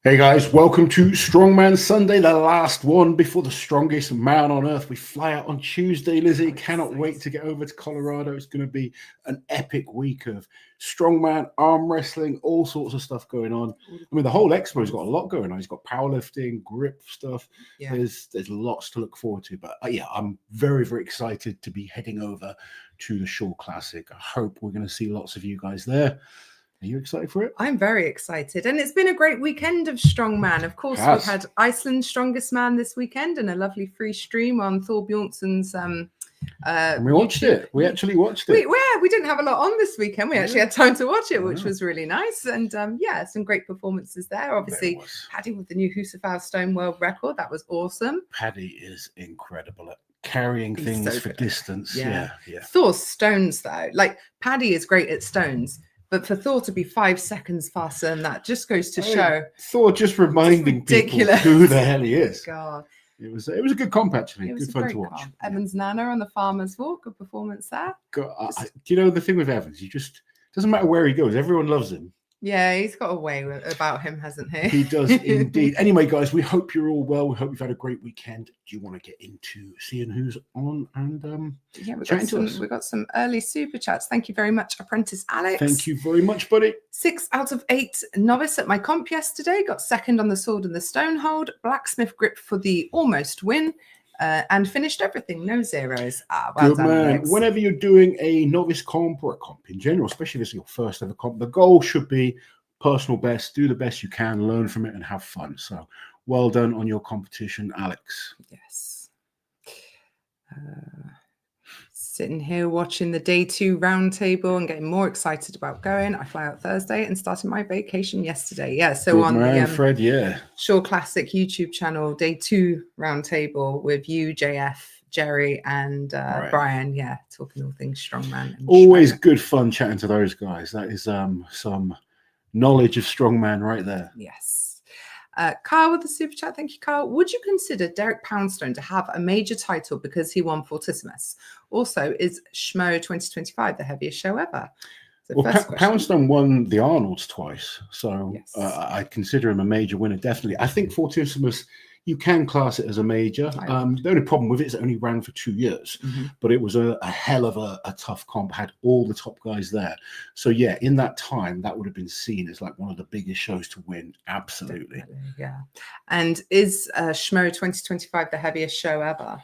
Hey guys, welcome to Strongman Sunday, the last one before the strongest man on earth. We fly out on Tuesday, Lizzie. Cannot wait to get over to Colorado. It's going to be an epic week of strongman, arm wrestling, all sorts of stuff going on. I mean, the whole expo's got a lot going on. It's got powerlifting, grip stuff. Yeah. There's lots to look forward to. But yeah, I'm very, very excited to be heading over to the Shore Classic. I hope we're going to see lots of you guys there. Are you excited for it? I'm very excited. And it's been a great weekend of Strongman. Of course, we've had Iceland Strongest Man this weekend and a lovely free stream on Thor Bjornsson's and we watched YouTube. it. We actually watched it. We didn't have a lot on this weekend. We actually had time to watch it, which was really nice. And yeah, some great performances there. Obviously, Paddy with the new Husafell Stone World Record. That was awesome. Paddy is incredible at carrying things for distance. Yeah. Thor's stones, though. Like, Paddy is great at stones. But for Thor to be 5 seconds faster than that just goes to show. Thor just reminding people who the hell he is. God. It was a good comp, actually. It was good fun to watch. Comp. Evans Nana on the Farmer's Walk. Good performance there. Do you know the thing with Evans? He just doesn't matter where he goes. Everyone loves him. Yeah, he's got a way about him, hasn't he? He does indeed. Anyway, guys, we hope you're all well. We hope you've had a great weekend. Do you want to get into seeing who's on and we got some early super chats. Thank you very much, Apprentice Alex. Thank you very much, buddy. 6 out of 8 novice at my comp yesterday. Got second on the sword and the stone hold. Blacksmith grip for the almost win. And finished everything, no zeros. Well Good done, man. Alex. Whenever you're doing a novice comp or a comp in general, especially if it's your first ever comp, the goal should be personal best. Do the best you can, learn from it, and have fun. So, well done on your competition, Alex. Yes. Sitting here watching the day 2 roundtable and getting more excited about going. I fly out Thursday and started my vacation yesterday. Yeah, so Good on man, the Fred, Shore Classic YouTube channel, day 2 roundtable with you, JF, Jerry, and Brian. Yeah, talking all things strongman. Always good fun chatting to those guys. That is some knowledge of strongman right there. Yes. Carl with the super chat. Thank you, Carl. Would you consider Derek Poundstone to have a major title because he won Fortissimus? Also, is SMOE 2025 the heaviest show ever? Well, Poundstone won the Arnolds twice, so yes. I consider him a major winner, definitely. I think Fortissimus, you can class it as a major. The only problem with it is it only ran for 2 years, but it was a hell of a tough comp, had all the top guys there. So yeah, in that time, that would have been seen as like one of the biggest shows to win. Absolutely. Definitely, yeah. And is SMOE 2025 the heaviest show ever?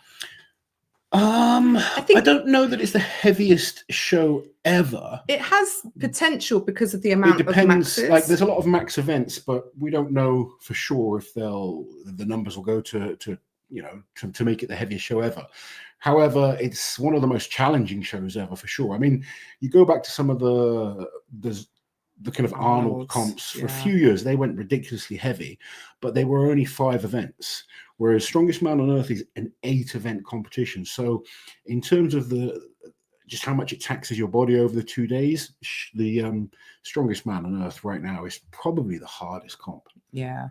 I don't know that it's the heaviest show ever. It has potential because of the amount of maxes. Like, there's a lot of max events, but we don't know for sure if the numbers will go to make it the heaviest show ever. However, it's one of the most challenging shows ever for sure. I mean, you go back to some of the kind of Arnold comps for a few years, they went ridiculously heavy, but they were only 5 events. Whereas Strongest Man on Earth is an 8-event competition. So in terms of just how much it taxes your body over the 2 days, the Strongest Man on Earth right now is probably the hardest comp. Yeah.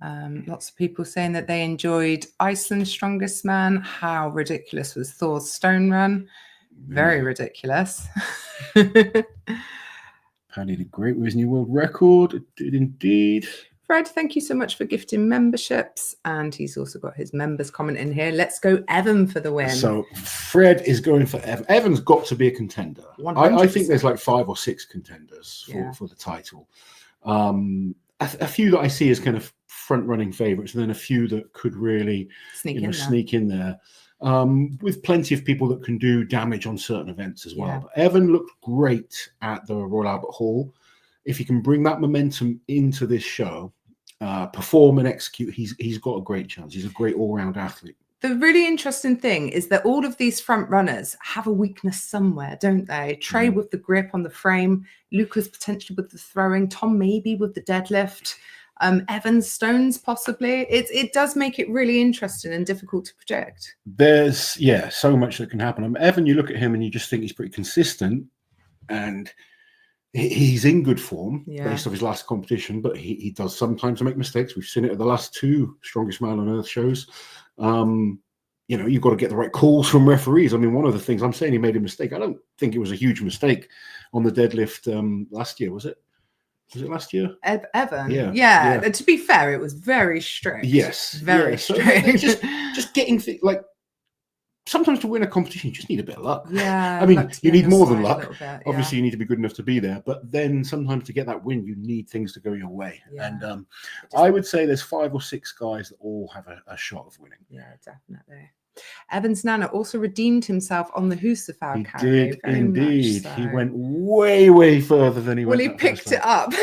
Lots of people saying that they enjoyed Iceland Strongest Man. How ridiculous was Thor's stone run? Very ridiculous. Paddy did great with his new world record. It did indeed. Fred, thank you so much for gifting memberships. And he's also got his members comment in here. Let's go Evan for the win. So Fred is going for Evan. Evan's got to be a contender. I think there's like 5 or 6 contenders for the title. A few that I see as kind of front-running favourites, and then a few that could really sneak in there. With plenty of people that can do damage on certain events as well. Yeah. But Evan looked great at the Royal Albert Hall. If he can bring that momentum into this show, perform and execute, he's got a great chance. He's a great all-round athlete. The really interesting thing is that all of these front runners have a weakness somewhere, don't they? Trey with the grip on the frame, Lucas potentially with the throwing, Tom maybe with the deadlift, Evans Stones possibly. It does make it really interesting and difficult to project. There's so much that can happen. Evan, you look at him and you just think he's pretty consistent, and he's in good form based off his last competition, but he does sometimes make mistakes. We've seen it at the last 2 Strongest Man on Earth shows. You've got to get the right calls from referees. I mean, one of the things I'm saying, he made a mistake. I don't think it was a huge mistake on the deadlift last year, was it? Was it last year? Evan. Yeah, Yeah. yeah. To be fair, it was very strict. Yes, Very yeah. So strict. just getting like sometimes to win a competition, you just need a bit of luck. Yeah. I mean, luck to be you on need your more than side a luck. little bit, Obviously, you need to be good enough to be there, but then sometimes to get that win, you need things to go your way. Yeah. And I would say there's 5 or 6 guys that all have a shot of winning. Yeah, definitely. Evan's Nana also redeemed himself on the Husafell He carry. did Very indeed. much so. He went way further than he Well, went. he that picked first it up.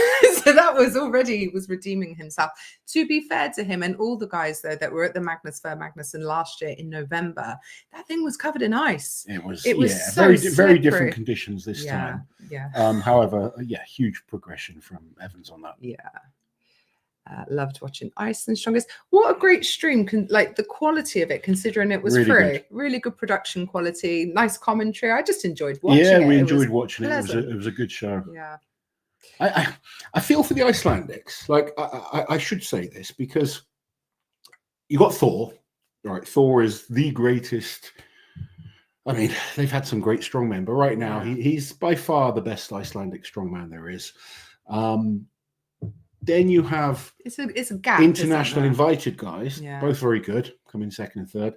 So that was already, he was redeeming himself. To be fair to him and all the guys, though, that were at the Magnus Fair Magnuson last year in November, that thing was covered in ice. It was so very slippery. different conditions this time. Yeah. However, huge progression from Evans on that. Yeah. Loved watching Iceland Strongest. What a great stream! Like the quality of it, considering it was Really free. good. Really good production quality. Nice commentary. I just enjoyed watching it. Yeah, we It enjoyed was watching it. It was a good show. Yeah. I feel for the Icelandics. Like I should say this because you got Thor, right? Thor is the greatest. I mean, they've had some great strongmen, but right now he's by far the best Icelandic strongman there is. Then you have it's a gap. International invited guys, both very good, come in second and third.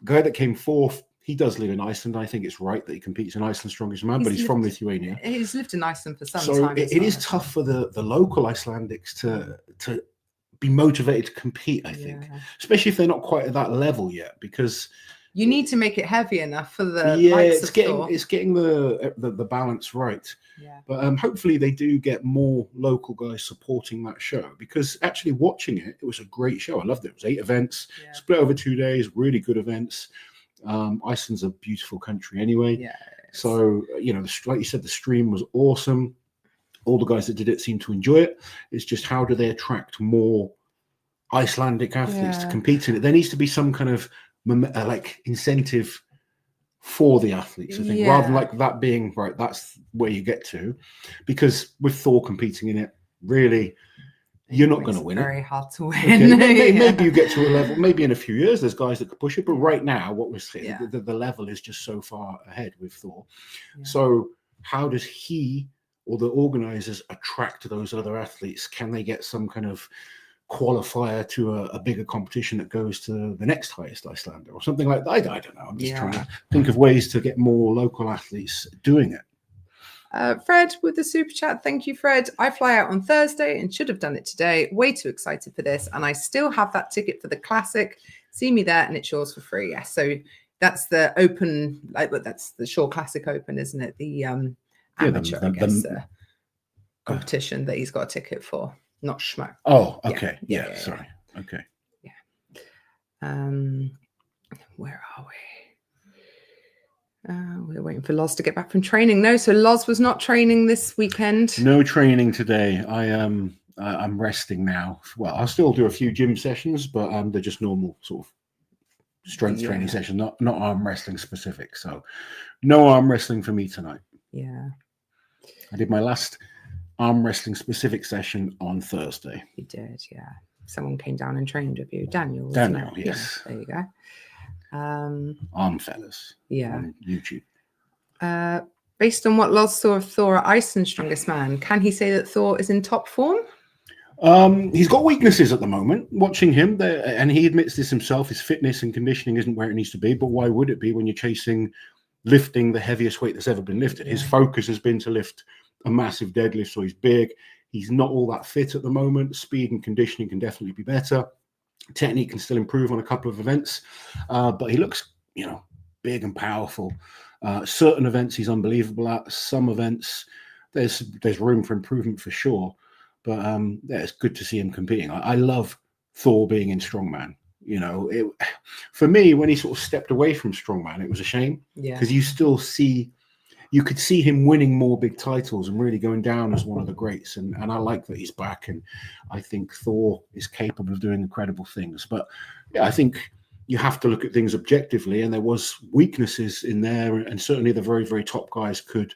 Guy that came fourth, he does live in Iceland. I think it's right that he competes in Iceland's Strongest Man, but he's from Lithuania. He's lived in Iceland for some time. So it is tough for the local Icelandics to be motivated to compete, I think, especially if they're not quite at that level yet, because you need to make it heavy enough for the it's getting the balance right. Yeah. But hopefully they do get more local guys supporting that show, because actually watching it was a great show. I loved it. It was 8 events, split over 2 days, really good events. Iceland's a beautiful country anyway. Yeah. So, like you said, the stream was awesome. All the guys that did it seemed to enjoy it. It's just how do they attract more Icelandic athletes to compete in it? There needs to be some kind of like incentive for the athletes, I think, rather than like that being right, that's where you get to, because with Thor competing in it, really you're not going to win. Very hard to win. Okay. Maybe you get to a level, maybe in a few years there's guys that could push it, but right now what we're seeing, the level is just so far ahead with Thor. So how does he or the organizers attract those other athletes? Can they get some kind of qualifier to a bigger competition that goes to the next highest Icelander or something like that? I don't know. I'm just trying to think of ways to get more local athletes doing it. Fred with the super chat. Thank you, Fred. I fly out on Thursday and should have done it today. Way too excited for this. And I still have that ticket for the classic. See me there and it's yours for free. Yes. So that's the open, that's the Shore Classic Open, isn't it? The amateur, I guess, competition that he's got a ticket for. Not Schmo. Oh, okay. Yeah. Sorry. Okay. Yeah. Where are we? We're waiting for Loz to get back from training. No, so Loz was not training this weekend. No training today. I'm resting now. Well, I'll still do a few gym sessions, but they're just normal sort of strength training session, not arm wrestling specific. So no arm wrestling for me tonight. Yeah. I did my last arm wrestling specific session on Thursday. You did, yeah. Someone came down and trained with you. Daniel, yes. Yeah, there you go. Arm fellas. On YouTube. Based on what Loz saw of Thor at Iceland's Strongest Man, can he say that Thor is in top form? He's got weaknesses at the moment. Watching him there, and he admits this himself, his fitness and conditioning isn't where it needs to be, but why would it be when you're chasing lifting the heaviest weight that's ever been lifted? His focus has been to lift a massive deadlift, so he's big. He's not all that fit at the moment. Speed and conditioning can definitely be better. Technique can still improve on a couple of events, but he looks, big and powerful. Certain events he's unbelievable at. Some events there's room for improvement for sure. But it's good to see him competing. I love Thor being in Strongman. For me, when he sort of stepped away from Strongman, it was a shame, because you could see him winning more big titles and really going down as one of the greats. And I like that he's back. And I think Thor is capable of doing incredible things. But I think you have to look at things objectively. And there was weaknesses in there. And certainly the very, very top guys could,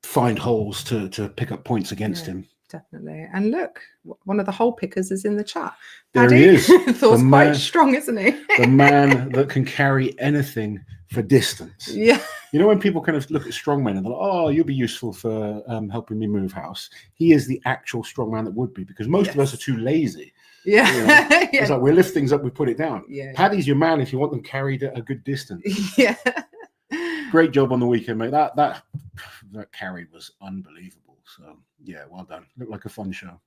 find holes to pick up points against him. Definitely. And look, one of the hole pickers is in the chat. There Paddy, he is. Thor's quite strong, isn't he? The man that can carry anything for distance. Yeah. You know, when people kind of look at strongmen and they're like, oh, you'll be useful for helping me move house. He is the actual strongman that would be, because most of us are too lazy. Yeah. You know? It's like we lift things up, we put it down. Yeah. Paddy's your man if you want them carried at a good distance. Yeah. Great job on the weekend, mate. That carry was unbelievable. So yeah, well done. Looked like a fun show.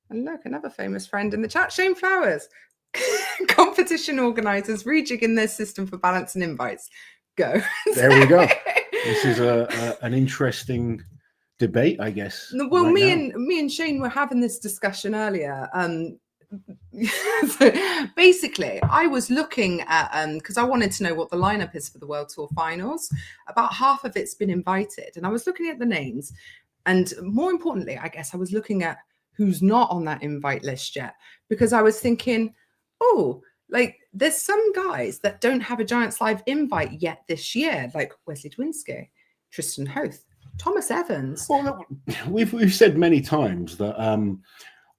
And look, another famous friend in the chat, Shane Flowers. Competition organisers rejigging their system for balance and invites. Go. There we go. This is an interesting debate, I guess. Well, right me and Shane were having this discussion earlier. So basically, I was looking at because I wanted to know what the lineup is for the World Tour Finals. About half of it's been invited, and I was looking at the names, and more importantly, I guess I was looking at who's not on that invite list yet, because I was thinking, oh, like there's some guys that don't have a Giants Live invite yet this year, like Wesley Dwinsky, Tristan Hoth, Thomas Evans. Well, we've said many times that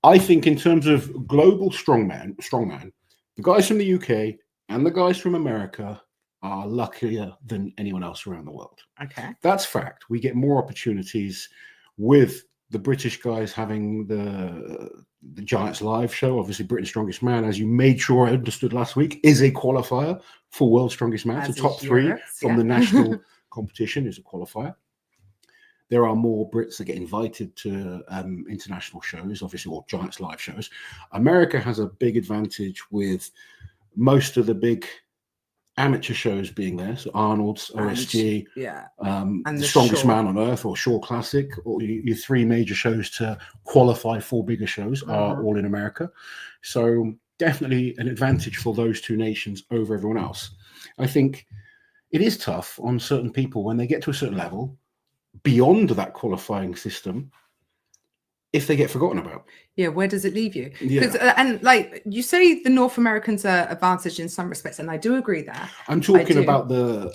I think in terms of global strongman, the guys from the UK and the guys from America are luckier than anyone else around the world. Okay. That's fact. We get more opportunities with the British guys having the Giants Live show. Obviously, Britain's Strongest Man, as you made sure I understood last week, is a qualifier for World's Strongest Man. As so top three from the national competition is a qualifier. There are more Brits that get invited to international shows, obviously, or Giants Live shows. America has a big advantage with most of the big amateur shows being there. So Arnold's, OSG, and the Strongest Man on Earth, or Shore Classic, or your three major shows to qualify for bigger shows are all in America. So definitely an advantage for those two nations over everyone else. I think it is tough on certain people when they get to a certain level beyond that qualifying system, if they get forgotten about. Yeah, where does it leave you? Yeah. And like you say, the North Americans are advantaged in some respects, and I do agree there. I'm talking about the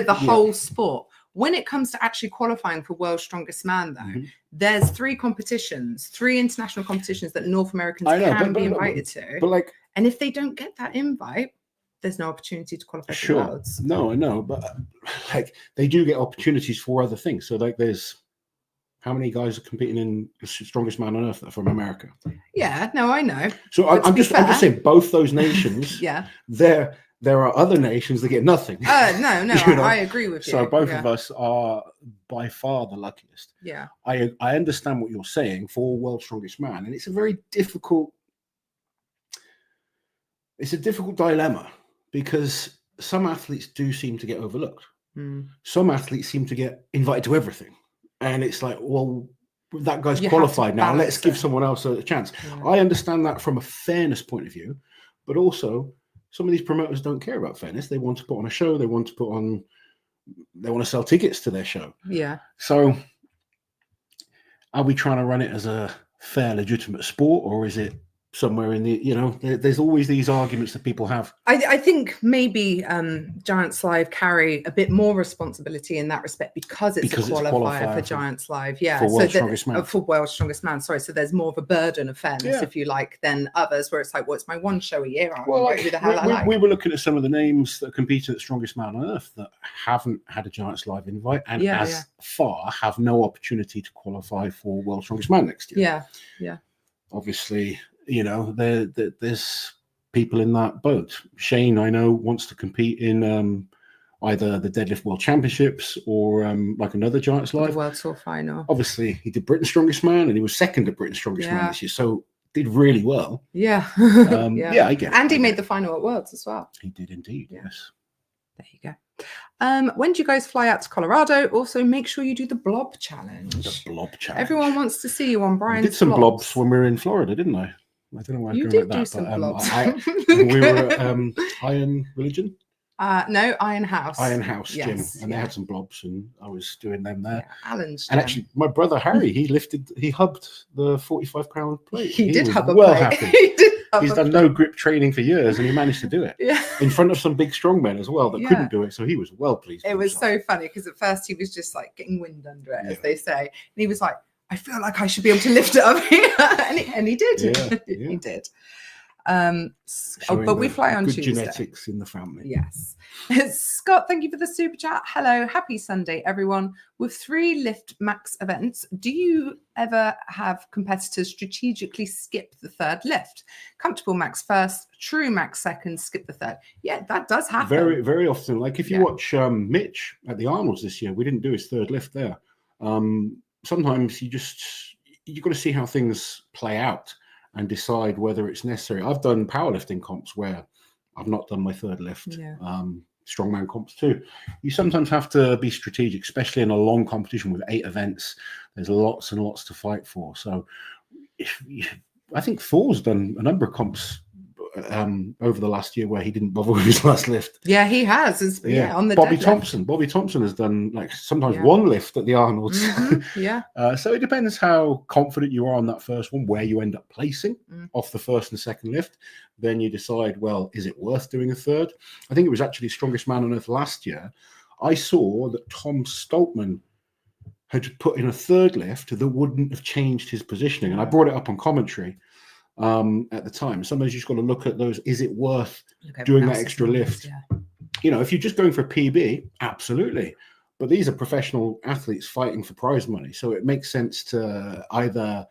whole sport. When it comes to actually qualifying for World's Strongest Man, though, there's three international competitions that North Americans can be invited to. But like, and if they don't get that invite, there's no opportunity to qualify for Worlds. No, I know, but like they do get opportunities for other things. So like, there's how many guys are competing in the Strongest Man on Earth that are from America? Yeah, no, I know. So I'm just saying, both those nations. There are other nations that get nothing. No, I agree with you. So both of us are by far the luckiest. Yeah, I understand what you're saying for World's Strongest Man, and it's a very difficult. It's a difficult dilemma, because some athletes do seem to get overlooked. Some athletes seem to get invited to everything. And it's like, well, that guy's qualified now. Let's give someone else a chance. Yeah. I understand that from a fairness point of view, but also some of these promoters don't care about fairness. They want to put on a show. They want to sell tickets to their show. Yeah. So are we trying to run it as a fair, legitimate sport, or is it somewhere in the, there's always these arguments that people have. I think maybe Giants Live carry a bit more responsibility in that respect because it's a qualifier for Giants Live. Yeah. For World's Strongest Man. For World's Strongest Man. Sorry. So there's more of a burden of fairness, if you like, than others where it's like, well, it's my one show a year. We were looking at some of the names that competed at Strongest Man on Earth that haven't had a Giants Live invite and as far have no opportunity to qualify for World's Strongest Man next year. Yeah. Yeah. Obviously, there's people in that boat. Shane, I know, wants to compete in either the Deadlift World Championships or like another Giants Live. The World Tour Final. Obviously, he did Britain's Strongest Man and he was second at Britain's Strongest Man this year. So did really well. Yeah. I get it. And he made the final at Worlds as well. He did indeed, yes. There you go. When do you guys fly out to Colorado? Also, make sure you do the blob challenge. The blob challenge. Everyone wants to see you on Brian's I did some blobs when we were in Florida, didn't I? I don't know why I was going like that. Some blobs. We were at Iron Religion. No, Iron House. Iron House gym, and they had some blobs, and I was doing them there. Yeah, Alan's and actually, my brother Harry, he hubbed the 45-pound plate. He did hub a well plate. Happy. He's done no grip training for years, and he managed to do it. Yeah, in front of some big strongmen as well that couldn't do it, so he was well pleased. It was so funny because at first he was just like getting wind under it, as they say, and he was like, I feel like I should be able to lift it up here. and he did. Yeah, He did. Showing But we the fly on good Tuesday. genetics in the family. Yes. Scott, thank you for the super chat. Hello, happy Sunday, everyone. With 3 lift max events, do you ever have competitors strategically skip the 3rd lift? Comfortable max first, true max second, skip the 3rd. Yeah, that does happen. Very, very often. Like if you watch Mitch at the Arnold's this year, we didn't do his 3rd lift there. Sometimes you've got to see how things play out and decide whether it's necessary. I've done powerlifting comps where I've not done my 3rd lift. Strongman comps too. You sometimes have to be strategic, especially in a long competition with 8 events. There's lots and lots to fight for. So I think Thor's done a number of comps over the last year where he didn't bother with his last lift. Yeah, he has. On the Bobby deadlift. Bobby Thompson has done like sometimes 1 lift at the Arnold's. So it depends how confident you are on that first one, where you end up placing off the 1st and 2nd lift. Then you decide, well, is it worth doing a 3rd? I think it was actually Strongest Man on Earth last year. I saw that Tom Stoltman had put in a 3rd lift that wouldn't have changed his positioning. And I brought it up on commentary at the time. Sometimes you just got to look at those. Is it worth doing that extra lift? If you're just going for a PB, absolutely. But these are professional athletes fighting for prize money. So it makes sense to either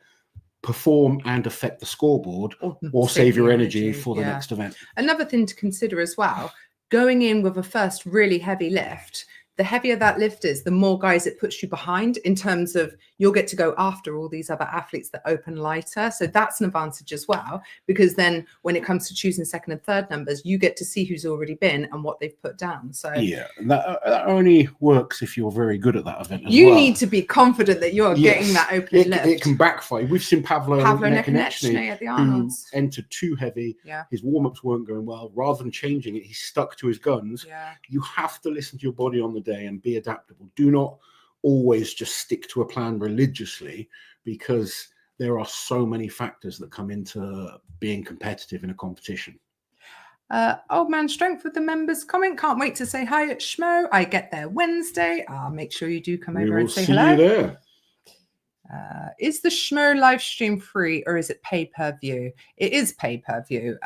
perform and affect the scoreboard or save your energy for the next event. Another thing to consider as well, going in with a first really heavy lift, the heavier that lift is, the more guys it puts you behind in terms of you'll get to go after all these other athletes that open lighter. So that's an advantage as well, because then when it comes to choosing 2nd and 3rd numbers, you get to see who's already been and what they've put down. So that only works if you're very good at that event as you need to be confident that you're getting that opening lift. It can backfire. We've seen Pavlo Nekonechny at the Arnold's, who entered too heavy. His warm-ups weren't going well. Rather than changing it, he stuck to his guns. You have to listen to your body on the day and be adaptable. Do not always just stick to a plan religiously, because there are so many factors that come into being competitive in a competition. Old Man Strength with the members comment. Can't wait to say hi at SMOE. I get there Wednesday. Make sure you do come over and say hello. We will see you there. Is the SMOE live stream free or is it pay-per-view? It is pay-per-view.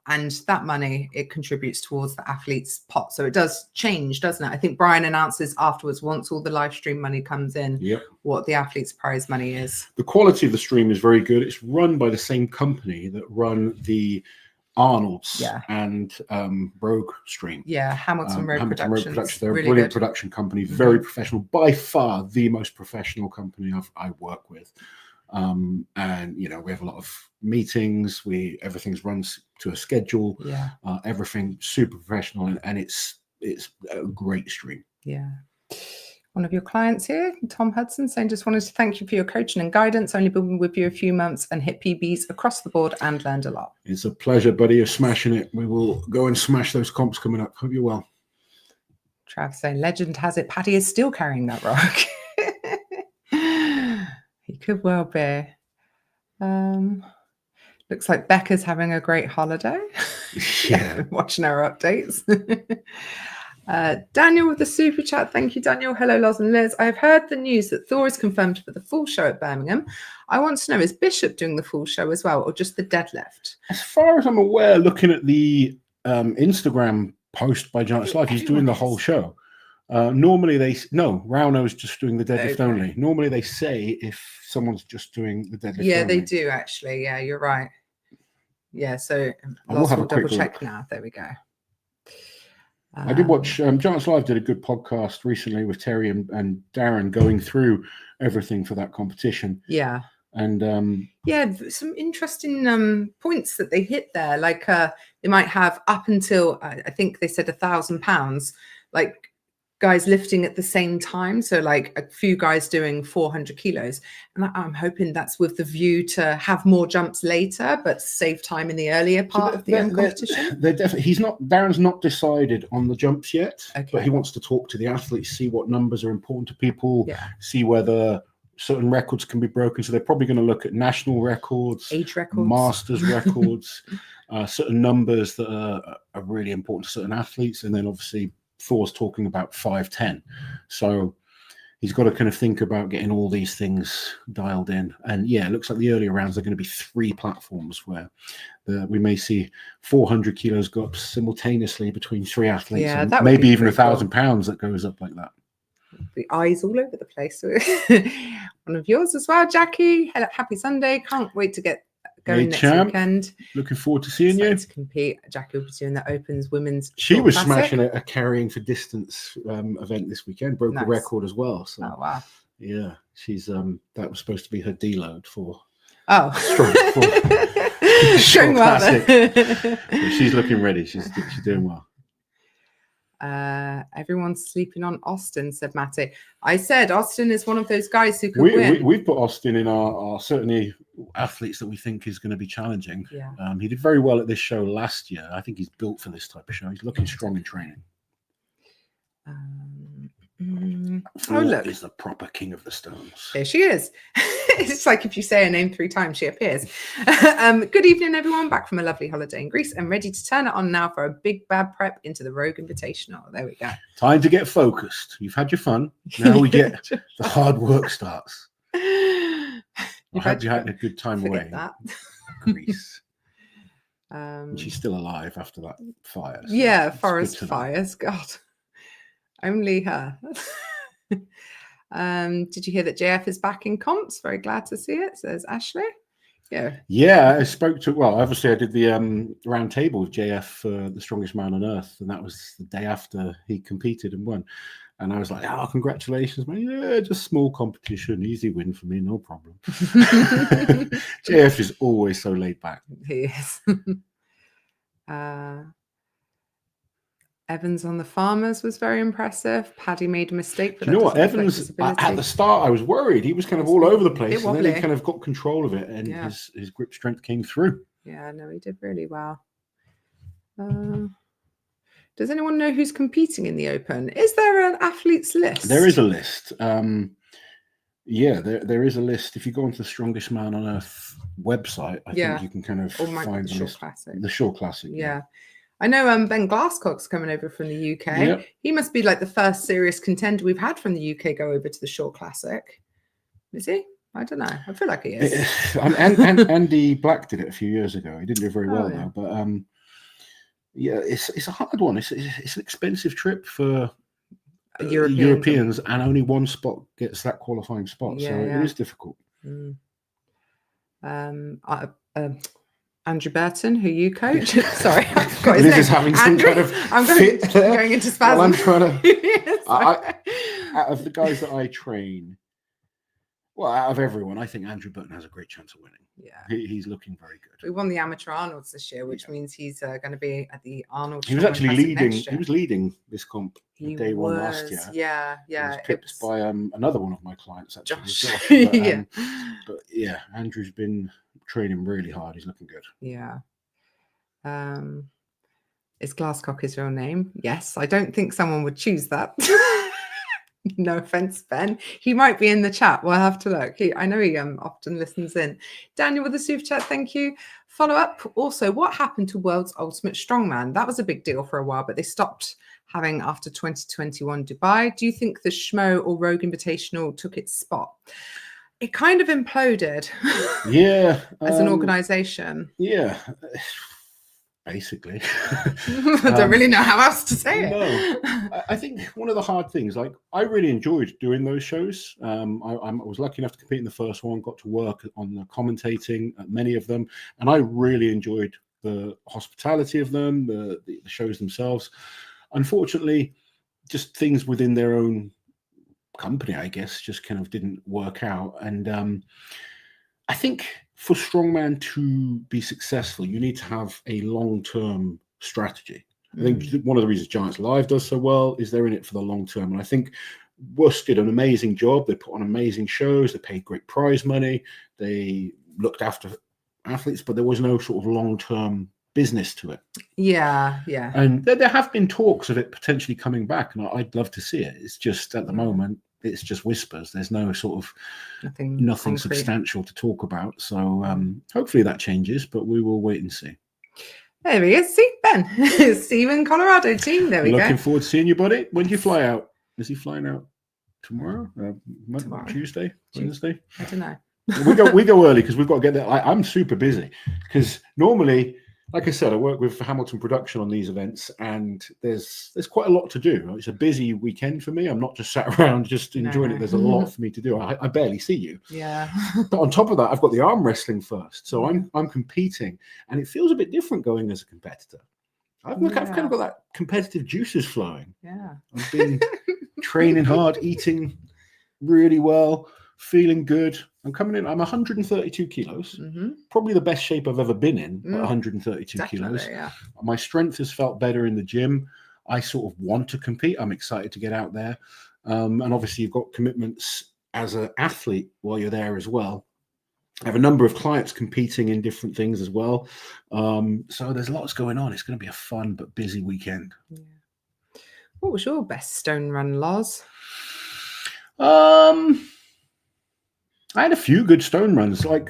And that money, it contributes towards the athlete's pot. So it does change, doesn't it? I think Brian announces afterwards, once all the live stream money comes in, what the athlete's prize money is. The quality of the stream is very good. It's run by the same company that run the Arnold's and Rogue stream. Hamilton Rogue Productions. They're really a brilliant good production company, very professional, by far the most professional company I work with. And we have a lot of meetings. Everything's runs to a schedule. Everything super professional, and it's a great stream. One of your clients here, Tom Hudson, saying, just wanted to thank you for your coaching and guidance. Only been with you a few months and hit PBs across the board and learned a lot. It's a pleasure, buddy. You're smashing it. We will go and smash those comps coming up. Hope you're well. Trav saying, legend has it, Paddy is still carrying that rock. He could well be. Looks like Becca's having a great holiday. Watching our updates. Daniel with the super chat. Thank you, Daniel. Hello, Loz and Liz. I've heard the news that Thor is confirmed for the full show at Birmingham. I want to know, is Bishop doing the full show as well, or just the deadlift? As far as I'm aware, looking at the Instagram post by Giants Live, he's doing the whole show. Normally Rauno's just doing the deadlift only. Normally they say if someone's just doing the deadlift only. They do actually. Yeah, you're right. So Loz will double check now. There we go. I did watch Giants Live did a good podcast recently with Terry and Darren going through everything for that competition. And some interesting points that they hit there. Like they might have up until I think they said £1,000, like guys lifting at the same time. So like a few guys doing 400 kilos. And I'm hoping that's with the view to have more jumps later, but save time in the earlier part of the competition. They're definitely, Darren's not decided on the jumps yet, but he wants to talk to the athletes, see what numbers are important to people, see whether certain records can be broken. So they're probably going to look at national records, age records, masters records, certain numbers that are really important to certain athletes. And then obviously Thor's talking about 5'10". So he's got to kind of think about getting all these things dialed in. And yeah, it looks like the earlier rounds are going to be 3 platforms where we may see 400 kilos go up simultaneously between 3 athletes. Yeah, and that would maybe be even pretty cool. 1,000 pounds that goes up like that. The eyes all over the place. One of yours as well, Jackie. Happy Sunday. Can't wait to get going next weekend. Looking forward to seeing you. To compete. Jackie will be doing the Opens Women's. She was Classic. smashing a carrying for distance event this weekend. Broke the record as well. So, oh wow. Yeah, she's that was supposed to be her deload for. Strong Classic. So she's looking ready. She's doing well. Everyone's sleeping on Austin, said Matty. I said Austin is one of those guys who can win. We've put Austin in our certainly athletes that we think is going to be challenging. Yeah. He did very well at this show last year. I think he's built for this type of show. He's looking strong in training. Oh, look. Is the proper king of the stones. Here she is. It's like if you say her name 3 times, she appears. Good evening, everyone. Back from a lovely holiday in Greece and ready to turn it on now for a big bad prep into the Rogue Invitational. There we go. Time to get focused. You've had your fun. Now we get the hard work starts. I hope you had a good time away. That. Greece. And she's still alive after that fire. So yeah, forest fires. God. Only her. Did you hear that JF is back in comps? Very glad to see it, says Ashley. Yeah, I spoke to, obviously I did the round table with JF for the strongest man on earth, and that was the day after he competed and won. And I was like, oh, congratulations, man. Yeah, just small competition, easy win for me, no problem. JF is always so laid back. He is. Evans on the Farmers was very impressive. Paddy made a mistake. But you know what? Evans, at the start, I was worried. He was kind of all over the place. And then he kind of got control of it, and his grip strength came through. Yeah, no, he did really well. Does anyone know who's competing in the Open? Is there an athletes list? There is a list. Yeah, there is a list. If you go onto the Strongest Man on Earth website, I think you can kind of find the Shore Classic. Yeah. I know Ben Glasscock's coming over from the UK. Yep. He must be like the first serious contender we've had from the UK go over to the Shore Classic. Is he? I don't know. I feel like he is. Andy Black did it a few years ago. He didn't do very well though. But yeah, it's a hard one. It's an expensive trip for Europeans, and only one spot gets that qualifying spot. So it is difficult. Andrew Burton, who you coach. Sorry, I've got his Liz name. is having some kind of I'm going into spasm. Well, I'm trying to. Out of the guys that I train, out of everyone, I think Andrew Burton has a great chance of winning. Yeah, he's looking very good. We won the Amateur Arnolds this year, which means he's going to be at the Arnold. He was actually leading. He was leading this comp day one last year. Yeah. He was picked by another one of my clients, actually. Josh. But yeah, Andrew's been training really hard. He's looking good. Yeah. Is Glasscock his real name? Yes. I don't think someone would choose that. No offense, Ben. He might be in the chat. We'll have to look. I know he often listens in. Daniel with the super chat. Thank you. Follow up. Also, what happened to World's Ultimate Strongman? That was a big deal for a while, but they stopped having after 2021 Dubai. Do you think the SMOE or Rogue Invitational took its spot? It kind of imploded. Yeah. As an organization. Yeah. Basically. I don't really know how else to say it. No. I think one of the hard things, like I really enjoyed doing those shows. I was lucky enough to compete in the first one, got to work on the commentating at many of them, and I really enjoyed the hospitality of them, the shows themselves. Unfortunately, just things within their own company, I guess, just kind of didn't work out. And I think for Strongman to be successful, you need to have a long-term strategy. I think one of the reasons Giants Live does so well is they're in it for the long term. And I think Worst did an amazing job. They put on amazing shows. They paid great prize money. They looked after athletes, but there was no sort of long-term business to it. Yeah. And there have been talks of it potentially coming back, and I'd love to see it. It's just at the moment, it's just whispers. There's no sort of nothing substantial to talk about. So hopefully that changes, but we will wait and see. There he is. See, Ben. Stephen, Colorado team. There we go. Looking forward to seeing you, buddy. When do you fly out? Is he flying out tomorrow, Tomorrow. Tuesday, Wednesday. I don't know. we go early because we've got to get there. I'm super busy because normally, like I said, I work with Hamilton Production on these events, and there's quite a lot to do. It's a busy weekend for me. I'm not just sat around just enjoying it. There's a lot for me to do. I barely see you. Yeah. But on top of that, I've got the arm wrestling first, so I'm competing, and it feels a bit different going as a competitor. I've kind of got that competitive juices flowing. Yeah. I've been training hard, eating really well, feeling good. I'm coming in. I'm 132 kilos, probably the best shape I've ever been in at 132 kilos. Yeah. My strength has felt better in the gym. I sort of want to compete. I'm excited to get out there. And obviously you've got commitments as an athlete while you're there as well. I have a number of clients competing in different things as well. So there's lots going on. It's going to be a fun but busy weekend. Yeah. What was your best stone run, Loz? I had a few good stone runs. Like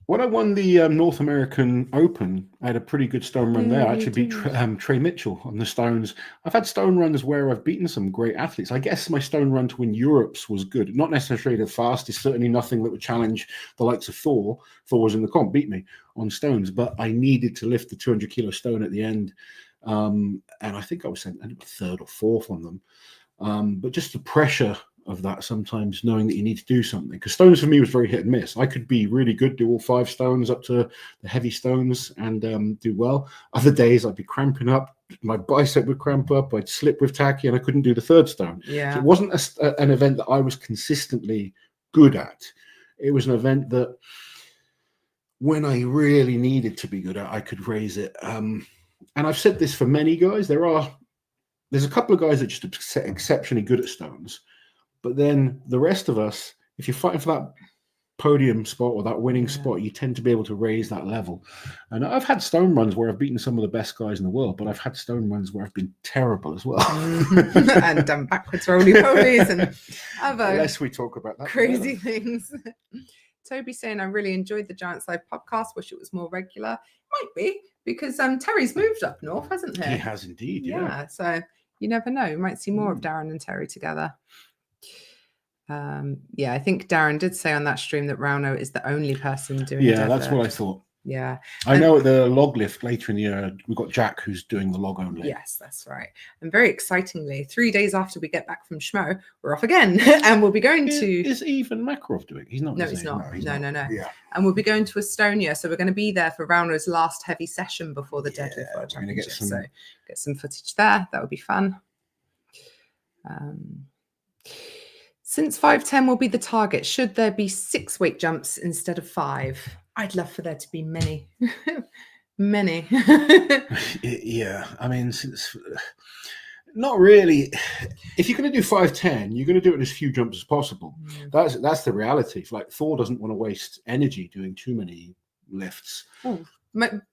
when I won the North American Open, I had a pretty good stone run there. I actually beat Trey Mitchell on the stones. I've had stone runs where I've beaten some great athletes. I guess my stone run to win Europe's was good. Not necessarily the fastest, certainly nothing that would challenge the likes of Thor. Thor was in the comp, beat me on stones, but I needed to lift the 200 kilo stone at the end. And I think I was third or fourth on them. But just the pressure of that sometimes, knowing that you need to do something, because stones for me was very hit and miss. I could be really good, do all 5 stones up to the heavy stones and do well. Other days I'd be cramping up, my bicep would cramp up, I'd slip with tacky, and I couldn't do the 3rd stone. Yeah. So it wasn't an event that I was consistently good at. It was an event that when I really needed to be good at, I could raise it. And I've said this for many guys. There's a couple of guys that are just exceptionally good at stones. But then the rest of us, if you're fighting for that podium spot or that winning spot, you tend to be able to raise that level. And I've had stone runs where I've beaten some of the best guys in the world, but I've had stone runs where I've been terrible as well. And done backwards roly-polies and other Unless we talk about that crazy things. Toby saying, I really enjoyed the Giants Live podcast. Wish it was more regular. Might be, because Terry's moved up north, hasn't he? He has indeed, yeah. So you never know. You might see more of Darren and Terry together. I think Darren did say on that stream that Rauno is the only person doing deadlift. That's what I thought. Yeah. I know at the log lift later in the year, we've got Jack who's doing the log only. Yes, that's right. And very excitingly, 3 days after we get back from SMOE, we're off again. And we'll be going to... Is Ivan Makarov doing it? He's not. No, he's not. No. Yeah. And we'll be going to Estonia. So we're going to be there for Rauno's last heavy session before the Deadlift World Championship. So get some footage there. That would be fun. Since 5'10" will be the target, should there be 6 weight jumps instead of 5? I'd love for there to be many. Many. Yeah, I mean, since not really. If you're going to do 5'10", you're going to do it in as few jumps as possible. That's the reality. Like Thor doesn't want to waste energy doing too many lifts. Ooh.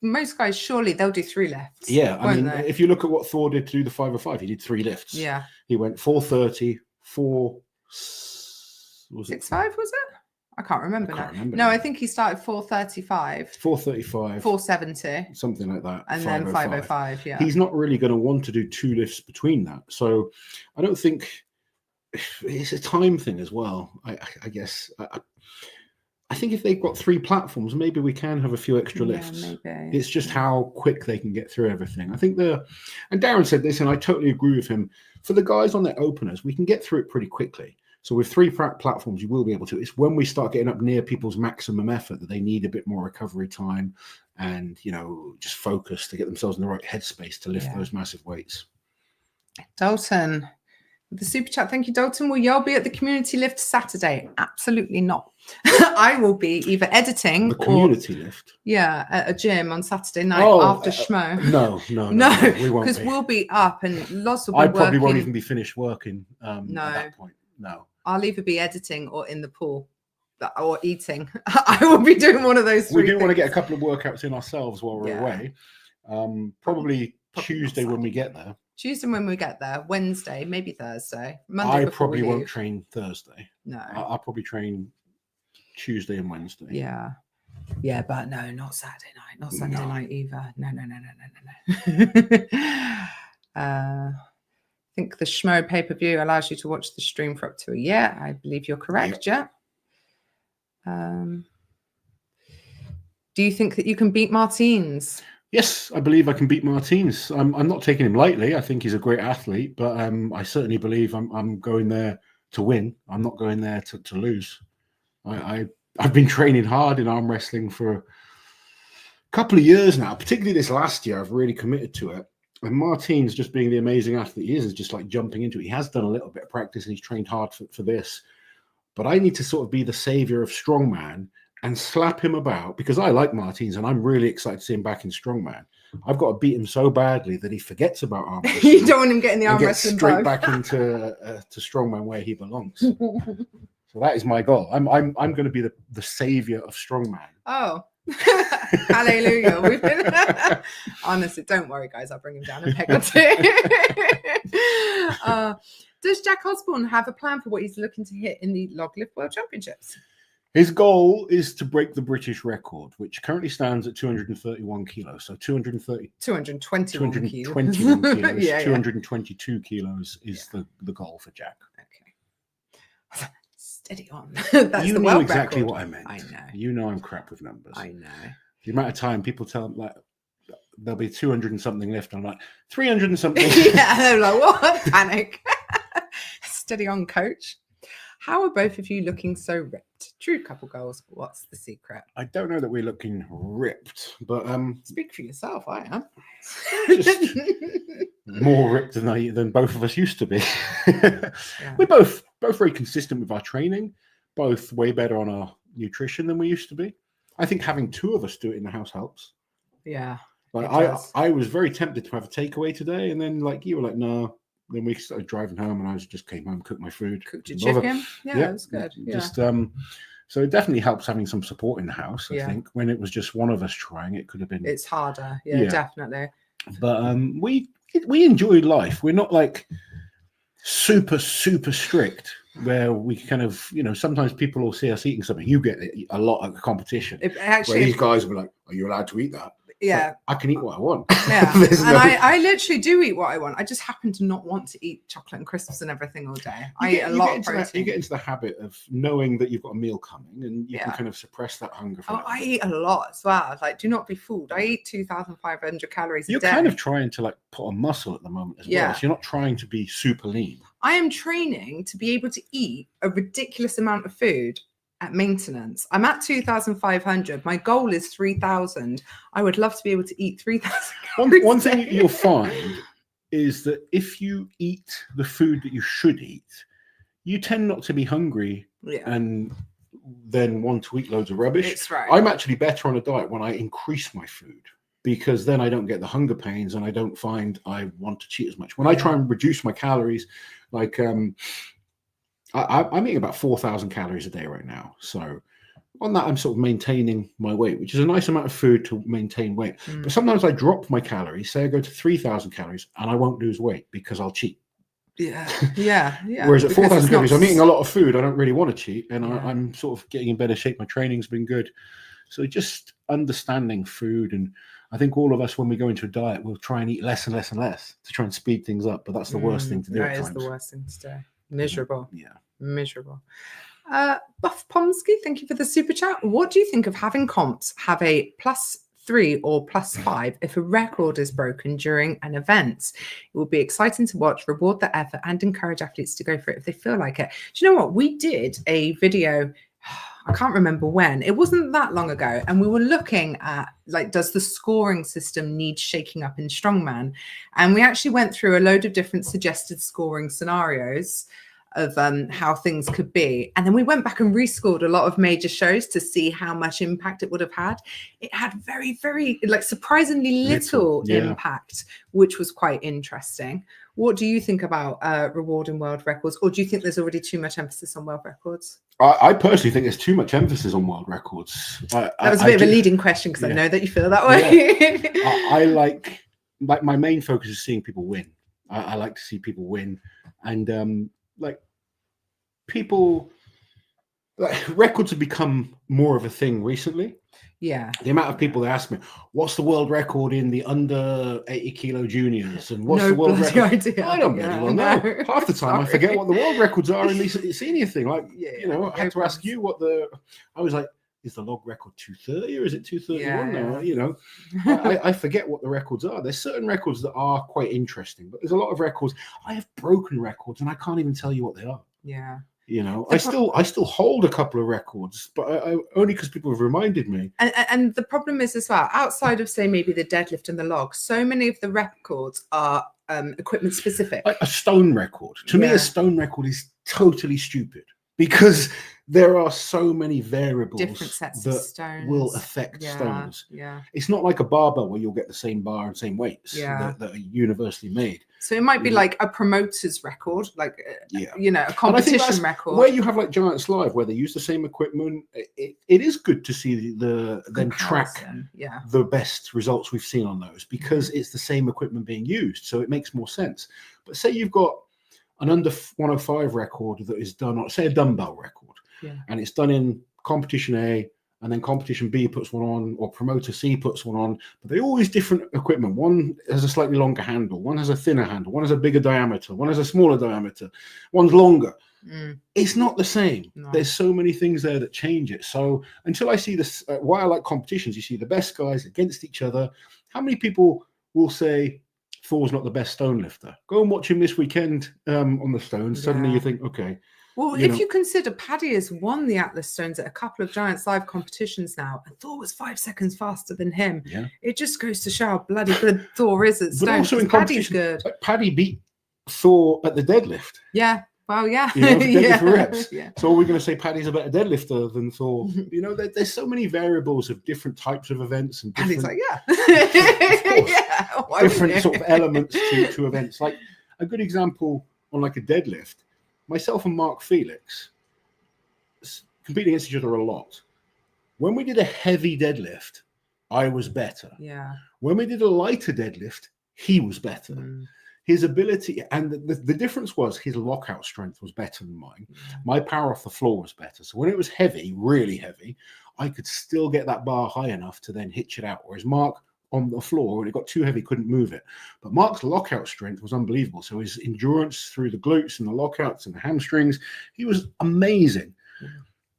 Most guys, surely they'll do 3 lifts. Yeah, I mean, if you look at what Thor did to do the 505, he did 3 lifts. Yeah, he went 430, 4. Was 6'5" was it? I can't remember now. No, I think he started 435, 435, 470, something like that, and then 505. Yeah, he's not really going to want to do 2 lifts between that. So I don't think it's a time thing as well. I guess. I think if they've got 3 platforms, maybe we can have a few extra lifts. Maybe. It's just how quick they can get through everything. I think and Darren said this, and I totally agree with him. For the guys on their openers, we can get through it pretty quickly. So with 3 platforms, you will be able to. It's when we start getting up near people's maximum effort that they need a bit more recovery time and, just focus to get themselves in the right headspace to lift those massive weights. Dalton, the super chat. Thank you, Dalton. Will y'all be at the community lift Saturday? Absolutely not. I will be either editing the community lift. Yeah, at a gym on Saturday night after SMOE. No, we won't. Because we'll be up and Loz will be I working. probably won't even be finished working at that point. No. I'll either be editing or in the pool or eating. I will be doing one of those 3 We do things. want to get a couple of workouts in ourselves while we're away. Probably Tuesday when we get there. Tuesday when we get there. Wednesday, maybe Thursday. Monday I probably won't train Thursday. No. I'll probably train Tuesday and Wednesday. Yeah. Yeah, but no, not Saturday night. Not Sunday night either. No. think the SMOE pay-per-view allows you to watch the stream for up to a year. I believe you're correct, yeah. Do you think that you can beat Martins? Yes, I believe I can beat Martins. I'm not taking him lightly. I think he's a great athlete, but I certainly believe I'm going there to win. I'm not going there to lose. I've been training hard in arm wrestling for a couple of years now, particularly this last year. I've really committed to it. And Martins, just being the amazing athlete he is just like jumping into it. He has done a little bit of practice and he's trained hard for this. But I need to sort of be the savior of Strongman and slap him about, because I like Martins and I'm really excited to see him back in Strongman. I've got to beat him so badly that he forgets about arm wrestling. You don't want him getting the arm wrestling straight back into to Strongman where he belongs. So that is my goal. I'm going to be the savior of Strongman. Oh, hallelujah! We've been honestly. Don't worry, guys. I'll bring him down a peg or two. Does Jack Osborne have a plan for what he's looking to hit in the log lift world championships? His goal is to break the British record, which currently stands at 231 kilos. So 221 kilos. Yeah, 222 kilos is the goal for Jack. Okay. Steady on. That's you the know world exactly record. what I meant. I know. You know I'm crap with numbers. I know. The amount of time people tell like there'll be 200 and something left. I'm like 300 and something. Yeah, they're like, what? Panic. Steady on, coach. How are both of you looking so ripped? True couple goals. What's the secret? I don't know that we're looking ripped, but speak for yourself. I am. Just more ripped than both of us used to be. Yeah. We're both very consistent with our training, both way better on our nutrition than we used to be. I think having two of us do it in the house helps. Yeah. Like I was very tempted to have a takeaway today, and then like you were like, no. Then we started driving home, and I just came home, cooked my food, cooked your chicken. Yeah, that was good. Yeah. Just so it definitely helps having some support in the house. I think when it was just one of us trying, it could have been. It's harder. Yeah, definitely. But we enjoy life. We're not like super strict where we kind of, sometimes people will see us eating something. You get a lot of competition. Where these guys will be like, "Are you allowed to eat that?" Yeah, I can eat what I want. Yeah, and I literally do eat what I want. I just happen to not want to eat chocolate and crisps and everything all day. I eat a lot of protein. You get into the habit of knowing that you've got a meal coming, and you can kind of suppress that hunger. I eat a lot as well. Like, do not be fooled. I eat 2,500 calories a day. You're kind of trying to like put on muscle at the moment as well. So you're not trying to be super lean. I am training to be able to eat a ridiculous amount of food at maintenance. I'm at 2,500. My goal is 3,000. I would love to be able to eat 3,000. One thing you'll find is that if you eat the food that you should eat, you tend not to be hungry and then want to eat loads of rubbish. It's right. I'm actually better on a diet when I increase my food, because then I don't get the hunger pains and I don't find I want to cheat as much. When I try and reduce my calories, like I'm eating about 4,000 calories a day right now. So on that, I'm sort of maintaining my weight, which is a nice amount of food to maintain weight. But sometimes I drop my calories, say I go to 3,000 calories, and I won't lose weight because I'll cheat. Yeah. Whereas at 4,000 calories, I'm eating a lot of food. I don't really want to cheat, and I'm sort of getting in better shape. My training's been good. So just understanding food, and I think all of us, when we go into a diet, we'll try and eat less and less and less to try and speed things up. But that's the worst thing to do. That is the worst thing to do. Miserable. Yeah. Miserable. Buff Pomsky, thank you for the super chat. What do you think of having comps have a +3 or +5 if a record is broken during an event? It will be exciting to watch, reward the effort, and encourage athletes to go for it if they feel like it. Do you know what? We did a video, I can't remember when. It wasn't that long ago. And we were looking at, like, does the scoring system need shaking up in Strongman? And we actually went through a load of different suggested scoring scenarios of how things could be. And then we went back and rescored a lot of major shows to see how much impact it would have had. It had very, very, like, surprisingly little impact, which was quite interesting. What do you think about rewarding world records? Or do you think there's already too much emphasis on world records? I personally think there's too much emphasis on world records. That was a bit of a leading question, because I know that you feel that way. I like my main focus is seeing people win. I like to see people win. And records have become more of a thing recently. Yeah. The amount of people that ask me, what's the world record in the under 80 kilo juniors? And what's No the world bloody record? idea. I don't really well know. Half the time I forget what the world records are in the senior thing. Like, you know, I had to ask you I was like, is the log record 230 or is it 231 now? You know, I forget what the records are. There's certain records that are quite interesting, but there's a lot of records. I have broken records and I can't even tell you what they are. Yeah. You know, I still hold a couple of records, but I only because people have reminded me. And the problem is as well, outside of say maybe the deadlift and the log, so many of the records are equipment specific. Like a stone record. To me, a stone record is totally stupid because there are so many variables Different sets of stones will affect stones. Yeah. It's not like a barbell where you'll get the same bar and same weights that are universally made. So it might be like a promoter's record, like, you know, a And I think competition record. where you have like Giants Live, where they use the same equipment, it is good to see them track the best results we've seen on those because it's the same equipment being used. So it makes more sense. But say you've got an under 105 record that is done on, say, a dumbbell record, and it's done in competition A, and then competition B puts one on, or promoter C puts one on, but they all use different equipment. One has a slightly longer handle, one has a thinner handle, one has a bigger diameter, one has a smaller diameter, one's longer. It's not the same. No. There's so many things there that change it. So until I see this, why I like competitions, you see the best guys against each other. How many people will say Thor's not the best stone lifter? Go and watch him this weekend on the stones. Suddenly you think, okay. Well, if you consider Paddy has won the Atlas Stones at a couple of Giants Live competitions now, and Thor was 5 seconds faster than him. It just goes to show how bloody good Thor is at stones. But also in Paddy's good. Like Paddy beat Thor at the deadlift. Yeah. Well, yeah. You know, deadlift for reps. So are we going to say Paddy's a better deadlifter than Thor? You know, there's so many variables of different types of events and different, Paddy's like, different sort of elements to events. Like a good example on like a deadlift. Myself and Mark Felix competing against each other a lot. When we did a heavy deadlift, I was better. When we did a lighter deadlift, he was better. His ability, and the difference was his lockout strength was better than mine. My power off the floor was better. So when it was heavy, really heavy, I could still get that bar high enough to then hitch it out. Whereas Mark on the floor, when it got too heavy, couldn't move it. But Mark's lockout strength was unbelievable. So his endurance through the glutes and the lockouts and the hamstrings, he was amazing.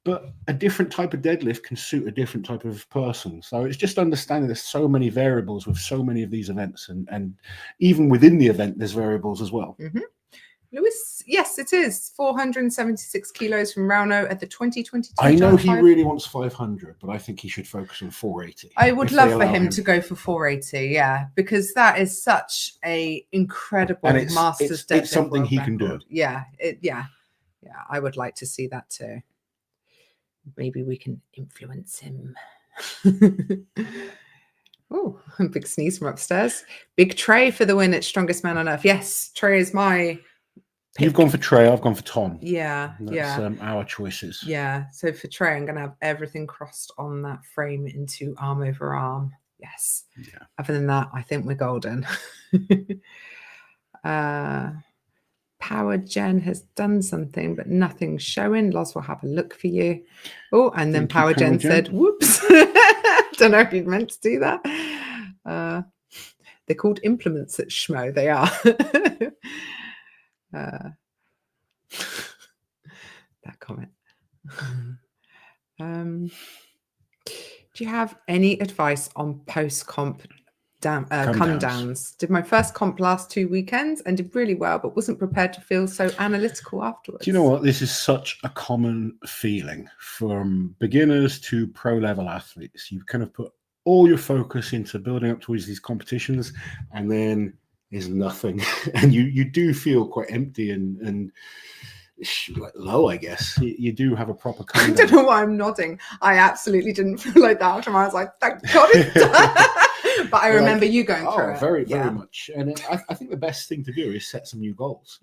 But a different type of deadlift can suit a different type of person. So it's just understanding there's so many variables with so many of these events. And even within the event, there's variables as well. Lewis, yes, it is 476 kilos from Rauno at the 2022. I know he really wants 500, but I think he should focus on 480. I would love for him to go for 480, because that is such a incredible master's deadlift. It's something he can do. Yeah, I would like to see that too. Maybe we can influence him. Oh, big sneeze from upstairs. Big Trey for the win at Strongest Man on Earth. Yes, Trey is my pick. You've gone for Trey, I've gone for Tom. That's our choices. So for Trey, I'm going to have everything crossed on that frame into arm over arm. Yes. Other than that, I think we're golden. Power Gen has done something, but nothing's showing. Loz will have a look for you. Oh, and then Power Gen said, whoops. Don't know if you'd meant to do that. They're called implements at SMOE. They are. That comment. Do you have any advice on post-comp come downs? Did my first comp last 2 weekends and did really well, but wasn't prepared to feel so analytical afterwards. Do you know what? This is such a common feeling from beginners to pro level athletes. You kind of put all your focus into building up towards these competitions, and then there's nothing, and you do feel quite empty and like low, I guess. You do have a proper come down. I don't know why I'm nodding. I absolutely didn't feel like that after I was like, thank God it's done. But I remember you going through it. Very much. And I think the best thing to do is set some new goals.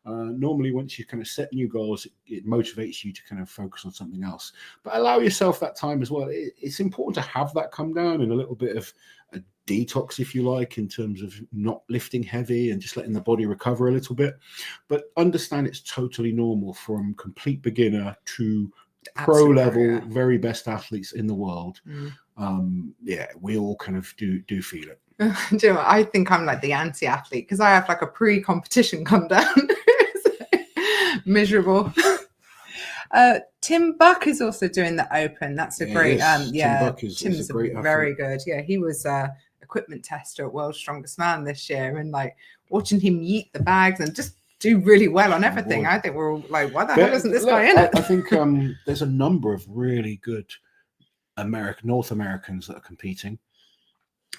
Normally, once you kind of set new goals, it motivates you to kind of focus on something else. But allow yourself that time as well. It's important to have that come down and a little bit of a detox, if you like, in terms of not lifting heavy and just letting the body recover a little bit. But understand it's totally normal from complete beginner to pro Absolutely, level, yeah. very best athletes in the world. We all kind of do feel it. Do you know what? I think I'm like the anti-athlete because I have like a pre-competition come down. Miserable. Tim Buck is also doing the Open. That's a great Tim Buck is Tim's a great very athlete. good. Yeah, he was equipment tester at World's Strongest Man this year, and like watching him yeet the bags and just do really well on everything. I think we're all like, why the hell isn't this guy in it? I think there's a number of really good North Americans that are competing.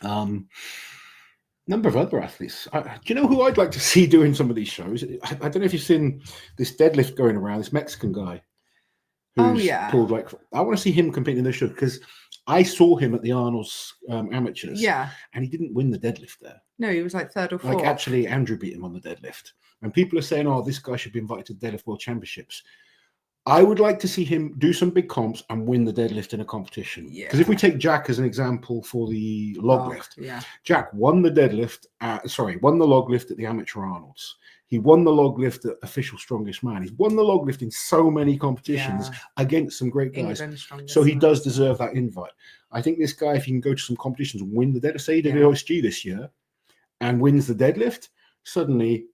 Number of other athletes. Do you know who I'd like to see doing some of these shows? I don't know if you've seen this deadlift going around, this Mexican guy who's pulled like, I want to see him competing in this show because I saw him at the Arnold's amateurs. Yeah. And he didn't win the deadlift there. No, he was like third or fourth. Like actually Andrew beat him on the deadlift. And people are saying, oh, this guy should be invited to the Deadlift World Championships. I would like to see him do some big comps and win the deadlift in a competition. Because if we take Jack as an example for the log lift, Jack won the deadlift, won the log lift at the Amateur Arnold's. He won the log lift at Official Strongest Man. He's won the log lift in so many competitions against some great guys. So he does deserve that invite. I think this guy, if he can go to some competitions and win the deadlift, say he did OSG this year and wins the deadlift, suddenly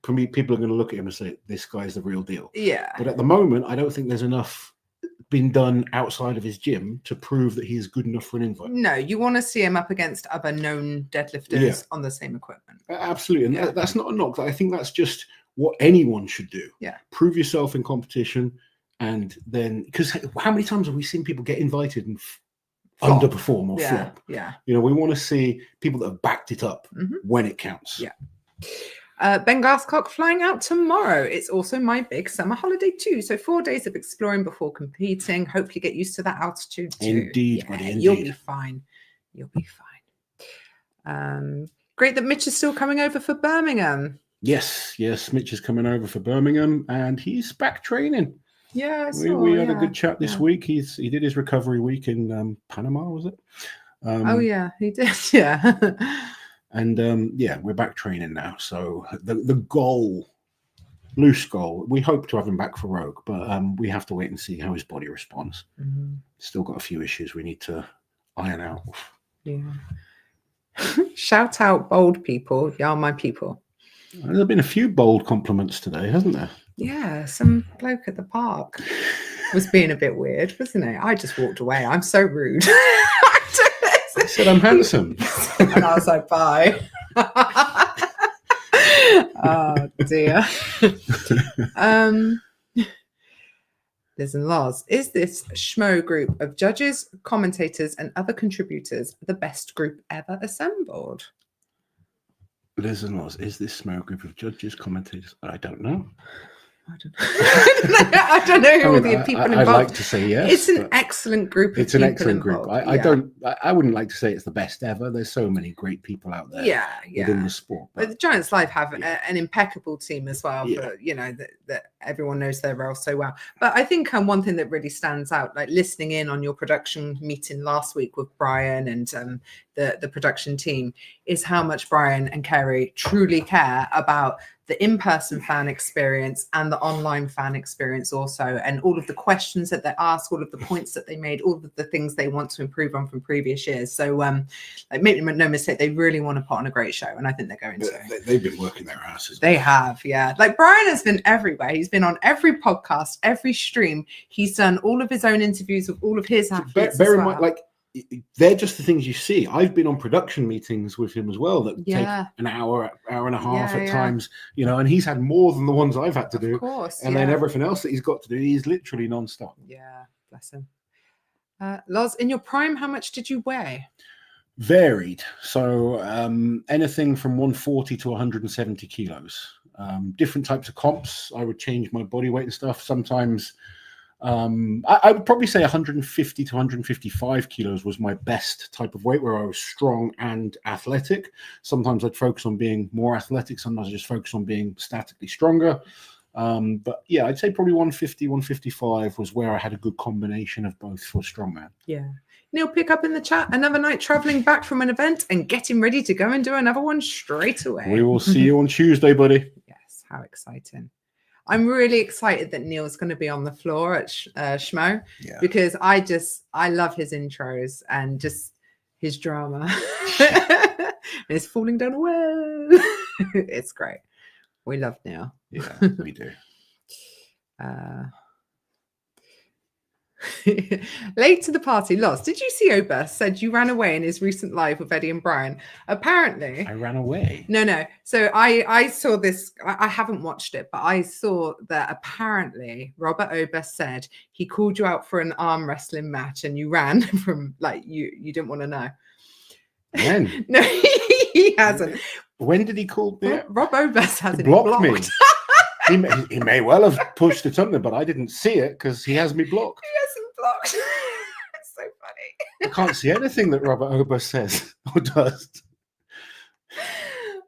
for me, people are going to look at him and say, this guy's the real deal. Yeah. But at the moment, I don't think there's enough been done outside of his gym to prove that he's good enough for an invite. No, you want to see him up against other known deadlifters on the same equipment. Absolutely. And that's not a knock. I think that's just what anyone should do. Yeah. Prove yourself in competition. And then, because how many times have we seen people get invited and underperform or flop? Yeah. You know, we want to see people that have backed it up when it counts. Yeah. Ben Garscock flying out tomorrow. It's also my big summer holiday too. So 4 days of exploring before competing. Hope you get used to that altitude too. Indeed, buddy. Indeed. You'll be fine. You'll be fine. Great that Mitch is still coming over for Birmingham. Yes, Mitch is coming over for Birmingham and he's back training. Yeah, we had a good chat this week. He did his recovery week in Panama, was it? He did. Yeah. And we're back training now. So the goal, loose goal, we hope to have him back for Rogue, but we have to wait and see how his body responds. Still got a few issues we need to iron out. Yeah. Shout out bold people. Y'all my people. There's been a few bold compliments today, hasn't there? Yeah, some bloke at the park was being a bit weird, wasn't it? I just walked away. I'm so rude. I said I'm handsome. And I was like, bye. Oh, dear. Liz and Loz, is this SMOE group of judges, commentators, and other contributors the best group ever assembled? Liz and Loz, is this SMOE group of judges, commentators? I don't know. I don't know who all the people involved. I'd like to say yes. It's an excellent group. It's an excellent group. I wouldn't like to say it's the best ever. There's so many great people out there. Within the sport. But the Giants Live have an impeccable team as well. For, that everyone knows their role so well. But I think one thing that really stands out, like listening in on your production meeting last week with Brian and the production team, is how much Brian and Kerry truly care about the in-person fan experience and the online fan experience also, and all of the questions that they ask, all of the points that they made, all of the things they want to improve on from previous years. So make no mistake, they really want to put on a great show, and I think they're going to. They've been working their asses. They have, yeah. Like Brian has been everywhere. He's been on every podcast, every stream. He's done all of his own interviews with all of his athletes. Bear in mind, like, they're just the things you see. I've been on production meetings with him as well that take an hour and a half at times, and he's had more than the ones I've had to do. Of course, and then everything else that he's got to do, he's literally nonstop. Yeah, bless him. Loz, in your prime, how much did you weigh? Varied. So anything from 140 to 170 kilos. Different types of comps. I would change my body weight and stuff. Sometimes I would probably say 150 to 155 kilos was my best type of weight, where I was strong and athletic. Sometimes I'd focus on being more athletic. Sometimes I just focus on being statically stronger. But yeah, I'd say probably 150, 155 was where I had a good combination of both for strongman. Yeah. Neil, pick up in the chat, another night traveling back from an event and getting ready to go and do another one straight away. We will see you on Tuesday, buddy. Yes, how exciting. I'm really excited that Neil's going to be on the floor at SMOE because I love his intros and just his drama. And it's falling down a well. It's great. We love Neil. Yeah, we do. Late to the party, Loz. Did you see Oba said you ran away in his recent live with Eddie and Brian? Apparently, I ran away. No. So I saw this. I haven't watched it, but I saw that apparently Robert Oba said he called you out for an arm wrestling match and you ran from like you didn't want to know. When? No, he hasn't. When did he call me? Rob Obers hasn't blocked me. He may well have pushed it something, but I didn't see it because he has me blocked. He hasn't blocked. It's so funny. I can't see anything that Robert Ober says or does.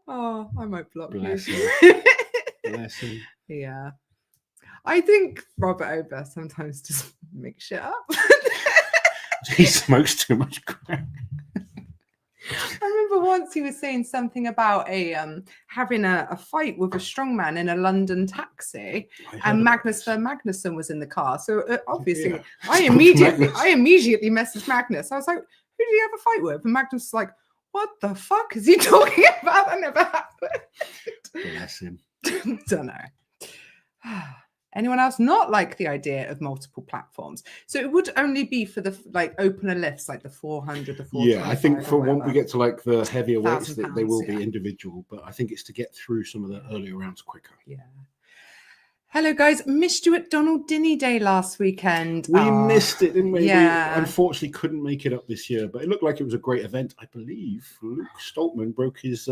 Oh, I might block Bless you. him. Bless him. Yeah. I think Robert Ober sometimes just makes shit up. He smokes too much crack. I remember once he was saying something about having a fight with a strongman in a London taxi, and Magnus Magnusson was in the car. So obviously, I immediately messaged Magnus. I was like, "Who did he have a fight with?" And Magnus was like, "What the fuck is he talking about? That never happened." Bless him. Don't know. Anyone else not like the idea of multiple platforms? So it would only be for the like opener lifts, like the 400, the 425. Yeah, I think for when we get to like the heavier weights, £1,000, they will be individual, but I think it's to get through some of the earlier rounds quicker. Yeah. Hello, guys. Missed you at Donald Dinny Day last weekend. We missed it, didn't we? Yeah. We unfortunately couldn't make it up this year, but it looked like it was a great event. I believe Luke Stoltman broke his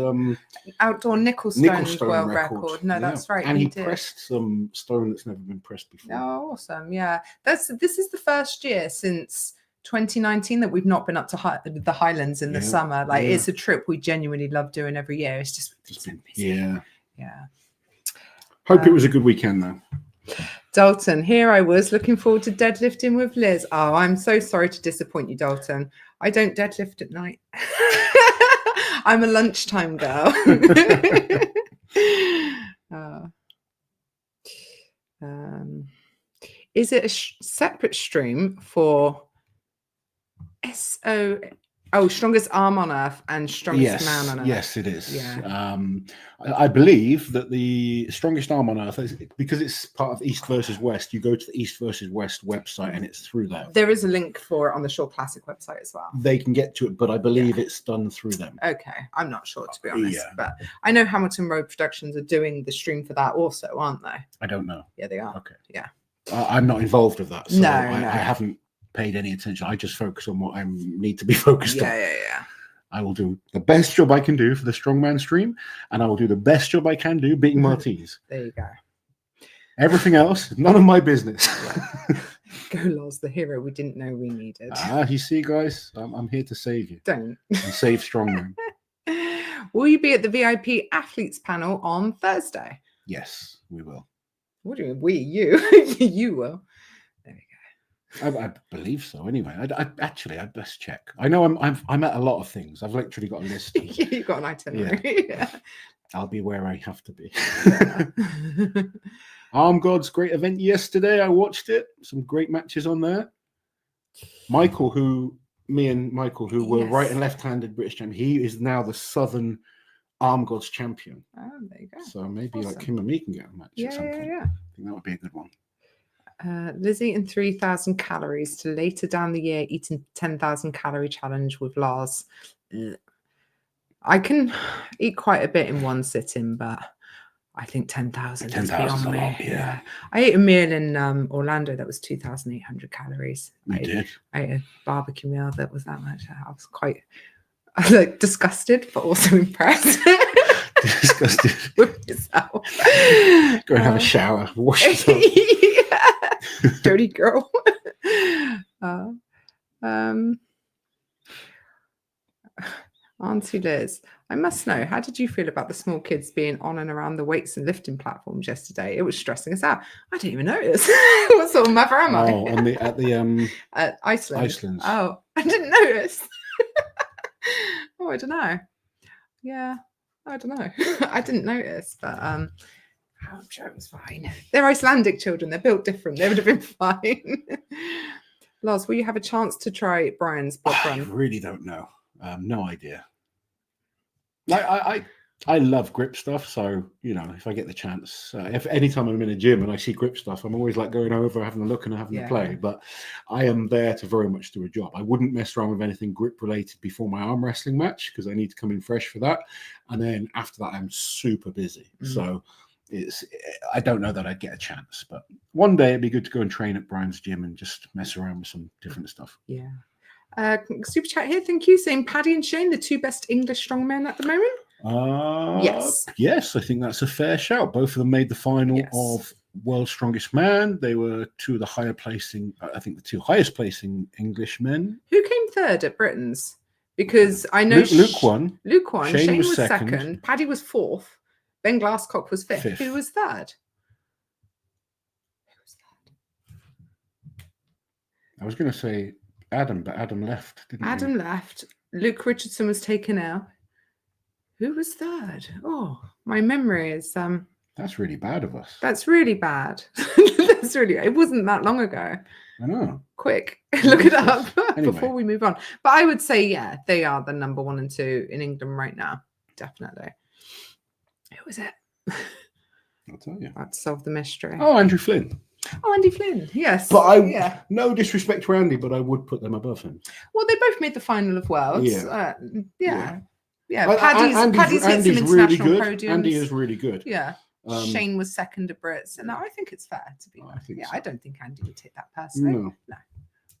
outdoor nickel stone world record. No, that's right. And he pressed some stone that's never been pressed before. Oh, awesome. Yeah. This is the first year since 2019 that we've not been up to the Highlands in the summer. Like it's a trip we genuinely love doing every year. It's just so busy. Yeah. Hope it was a good weekend, though. Dalton, here I was looking forward to deadlifting with Liz. Oh, I'm so sorry to disappoint you, Dalton. I don't deadlift at night. I'm a lunchtime girl. Is it a separate stream for Strongest Arm on Earth and Strongest Man on Earth? Yes, it is. Yeah. I believe that the Strongest Arm on Earth, because it's part of East versus West, you go to the East versus West website and it's through there. There is a link for it on the Shore Classic website as well. They can get to it, but I believe it's done through them. Okay. I'm not sure, to be honest. But I know Hamilton Road Productions are doing the stream for that also, aren't they? I don't know. Yeah, they are. Okay. Yeah. I'm not involved with that. So no. I haven't paid any attention. I just focus on what I need to be focused on. Yeah. I will do the best job I can do for the Strongman stream, and I will do the best job I can do beating Martins. There you go. Everything else, none of my business. Go, Loz, the hero we didn't know we needed. You see, guys, I'm here to save you. Don't. And save Strongman. Will you be at the VIP athletes panel on Thursday? Yes, we will. What do you mean, we? You? You will. I believe so. Anyway, I'd best check. I know I'm at a lot of things. I've literally got a list. You've got an itinerary. Yeah. I'll be where I have to be. Arm God's great event yesterday. I watched it. Some great matches on there. Me and Michael, who were right and left-handed British champion, he is now the Southern Arm Gods champion. Oh, there you go. So maybe like him and me can get a match at some point. Yeah. I think that would be a good one. Liz eating 3,000 calories to later down the year eating 10,000 calorie challenge with Loz. I can eat quite a bit in one sitting, but I think 10,000 is beyond me. Yeah. I ate a meal in Orlando that was 2,800 calories. I ate a barbecue meal that was that much. I was quite disgusted, but also impressed. Disgusted with yourself. Go and have a shower. Wash yourself. Dirty girl. Auntie Liz, I must know, how did you feel about the small kids being on and around the weights and lifting platforms yesterday? It was stressing us out. I didn't even notice. What sort of mother am I? Oh, at Iceland. Iceland. Oh, I didn't notice. I don't know. Yeah, I don't know. I didn't notice, but I'm sure it was fine. They're Icelandic children. They're built different. They would have been fine. Loz, will you have a chance to try Brian's block I run? really don't know. No idea. Like I love grip stuff, so you know, if I get the chance, if anytime I'm in a gym and I see grip stuff, I'm always like going over, having a look, and having a play. But I am there to very much do a job. I wouldn't mess around with anything grip related before my arm wrestling match because I need to come in fresh for that, and then after that, I'm super busy. So I don't know that I'd get a chance, but one day it'd be good to go and train at Brian's gym and just mess around with some different stuff. Yeah. Super chat here, thank you, saying Paddy and Shane, the two best English strongmen at the moment. Yes, I think that's a fair shout. Both of them made the final of World's Strongest Man. They were two of the higher placing, I think the two highest placing Englishmen. Who came third at Britain's? Because I know Luke won. Luke won. Shane was second. second. Paddy was fourth. Ben Glasscock was fifth. Who was third? I was going to say Adam, but Adam left, didn't he? Adam left. Luke Richardson was taken out. Who was third? Oh, my memory is that's really bad of us. That's really bad. It wasn't that long ago. I know. Quick, look it up Anyway. before we move on. But I would say, yeah, they are the number 1 and 2 in England right now. Definitely. Who was it? I'll tell you. I'd solve the mystery. Oh, Andrew Flynn. Oh, Andy Flynn. Yes. But no disrespect to Andy, but I would put them above him. Well, they both made the final of Worlds. Yeah. Paddy's hit some international podiums. Andy is really good. Yeah. Shane was second at Brits, and I think it's fair to be. I don't think Andy would take that personally. No.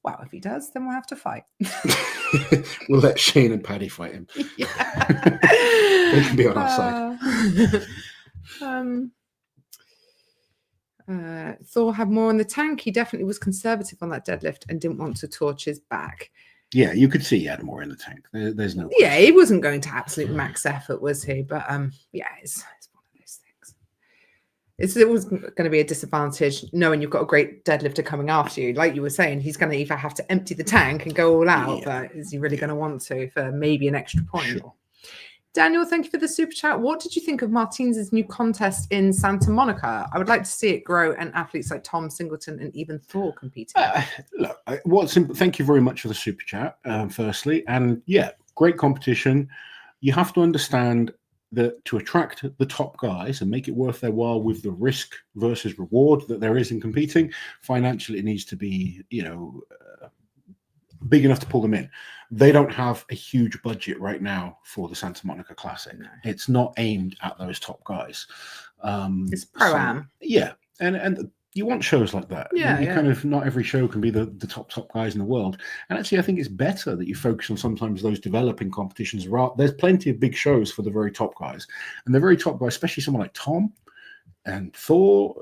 Well, if he does, then we'll have to fight. We'll let Shane and Paddy fight him. Yeah. They can be on our side. Thor had more in the tank. He definitely was conservative on that deadlift and didn't want to torch his back. Yeah, you could see he had more in the tank. There's no. Yeah, he wasn't going to absolute max effort, was he? But it's one of those things. It was going to be a disadvantage knowing you've got a great deadlifter coming after you. Like you were saying, he's going to either have to empty the tank and go all out, but is he really going to want to for maybe an extra point? Sure. Daniel, thank you for the super chat. What did you think of Martinez's new contest in Santa Monica? I would like to see it grow and athletes like Tom Singleton and even Thor competing. Thank you very much for the super chat, firstly. And yeah, great competition. You have to understand that to attract the top guys and make it worth their while with the risk versus reward that there is in competing, financially it needs to be, big enough to pull them in. They don't have a huge budget right now for the Santa Monica Classic. No. It's not aimed at those top guys. It's pro-am. And you want shows like that. Kind of, not every show can be the top guys in the world. And actually, I think it's better that you focus on sometimes those developing competitions. There's plenty of big shows for the very top guys. And the very top guys, especially someone like Tom and Thor,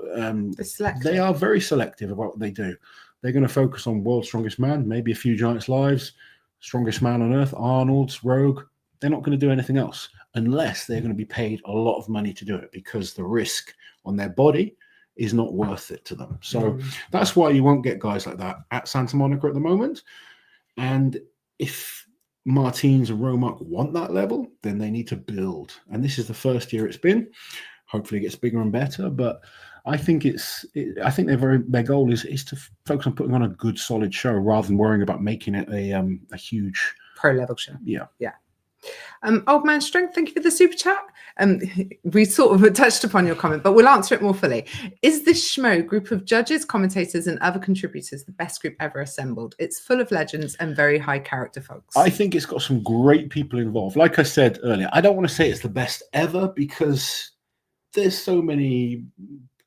they are very selective about what they do. They're going to focus on World's Strongest Man, maybe a few Giants Lives, Strongest Man on Earth, Arnold's, Rogue. They're not going to do anything else unless they're going to be paid a lot of money to do it because the risk on their body is not worth it to them. So that's why you won't get guys like that at Santa Monica at the moment. And if Martins and Romark want that level, then they need to build. And this is the first year it's been. Hopefully it gets bigger and better, but I think their goal is to focus on putting on a good, solid show rather than worrying about making it a huge pro level show. Yeah. Old Man Strength, thank you for the super chat. We sort of touched upon your comment, but we'll answer it more fully. Is this SMOE group of judges, commentators, and other contributors the best group ever assembled? It's full of legends and very high character folks. I think it's got some great people involved. Like I said earlier, I don't want to say it's the best ever because there's so many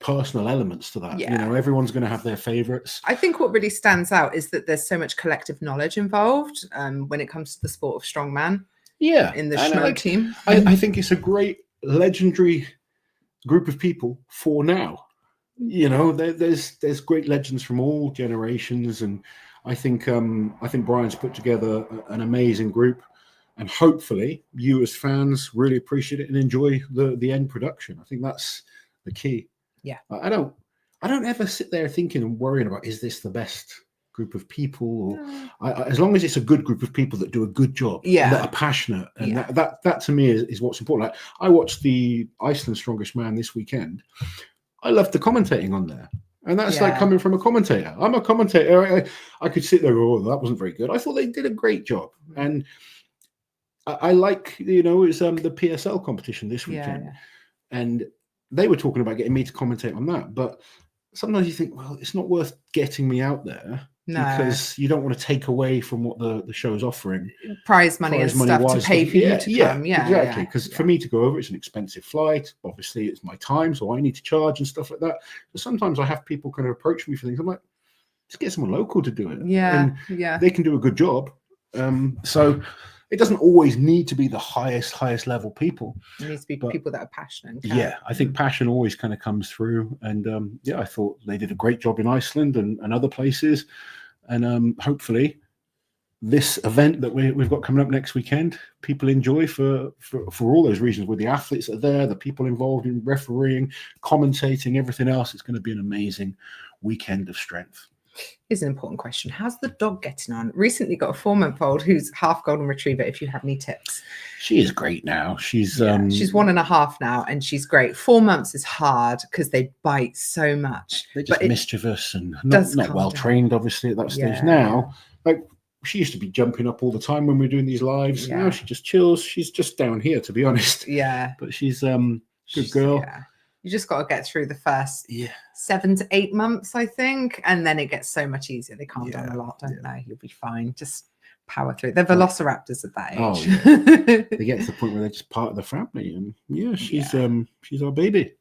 personal elements to that. Everyone's going to have their favorites. I think what really stands out is that there's so much collective knowledge involved when it comes to the sport of strongman. In the SMOE team. I think it's a great legendary group of people for now. There's great legends from all generations, and I think Brian's put together an amazing group, and hopefully you as fans really appreciate it and enjoy the end production. I think that's the key. I don't ever sit there thinking and worrying about, is this the best group of people, or as long as it's a good group of people that do a good job, and that are passionate, and that to me is what's important. Like, I watched the Iceland Strongest Man this weekend. I loved the commentating on there. And that's like coming from a commentator. I'm a commentator. I could sit there and go, oh, that wasn't very good. I thought they did a great job. And I like, you know, it's the PSL competition this weekend. And they were talking about getting me to commentate on that. But sometimes you think, well, it's not worth getting me out there because you don't want to take away from what the show's offering. Prize money and stuff to pay for you to come. Yeah, exactly. Because for me to go over, it's an expensive flight. Obviously, it's my time, so I need to charge and stuff like that. So sometimes I have people kind of approach me for things. I'm like, just get someone local to do it. And they can do a good job. So it doesn't always need to be the highest level people. It needs to be people that are passionate. I think passion always kind of comes through. And I thought they did a great job in Iceland and other places. And hopefully this event that we've got coming up next weekend, people enjoy for all those reasons, with the athletes that are there, the people involved in refereeing, commentating, everything else. It's going to be an amazing weekend of strength. Is an important question. How's the dog getting on? Recently got a 4-month-old who's half golden retriever, if you have any tips. She is great now. She's 1.5 now, and she's great. 4 months is hard because they bite so much. They're just mischievous and not well trained, obviously, at that stage. Now, like, she used to be jumping up all the time when we were doing these lives. Now she just chills. She's just down here, to be honest. But she's good girl. You just got to get through the first 7 to 8 months, I think, and then it gets so much easier. They calm down a lot, don't they? You'll be fine. Just power through. They're velociraptors at that age. Oh, yeah. They get to the point where they're just part of the family, and she's our baby.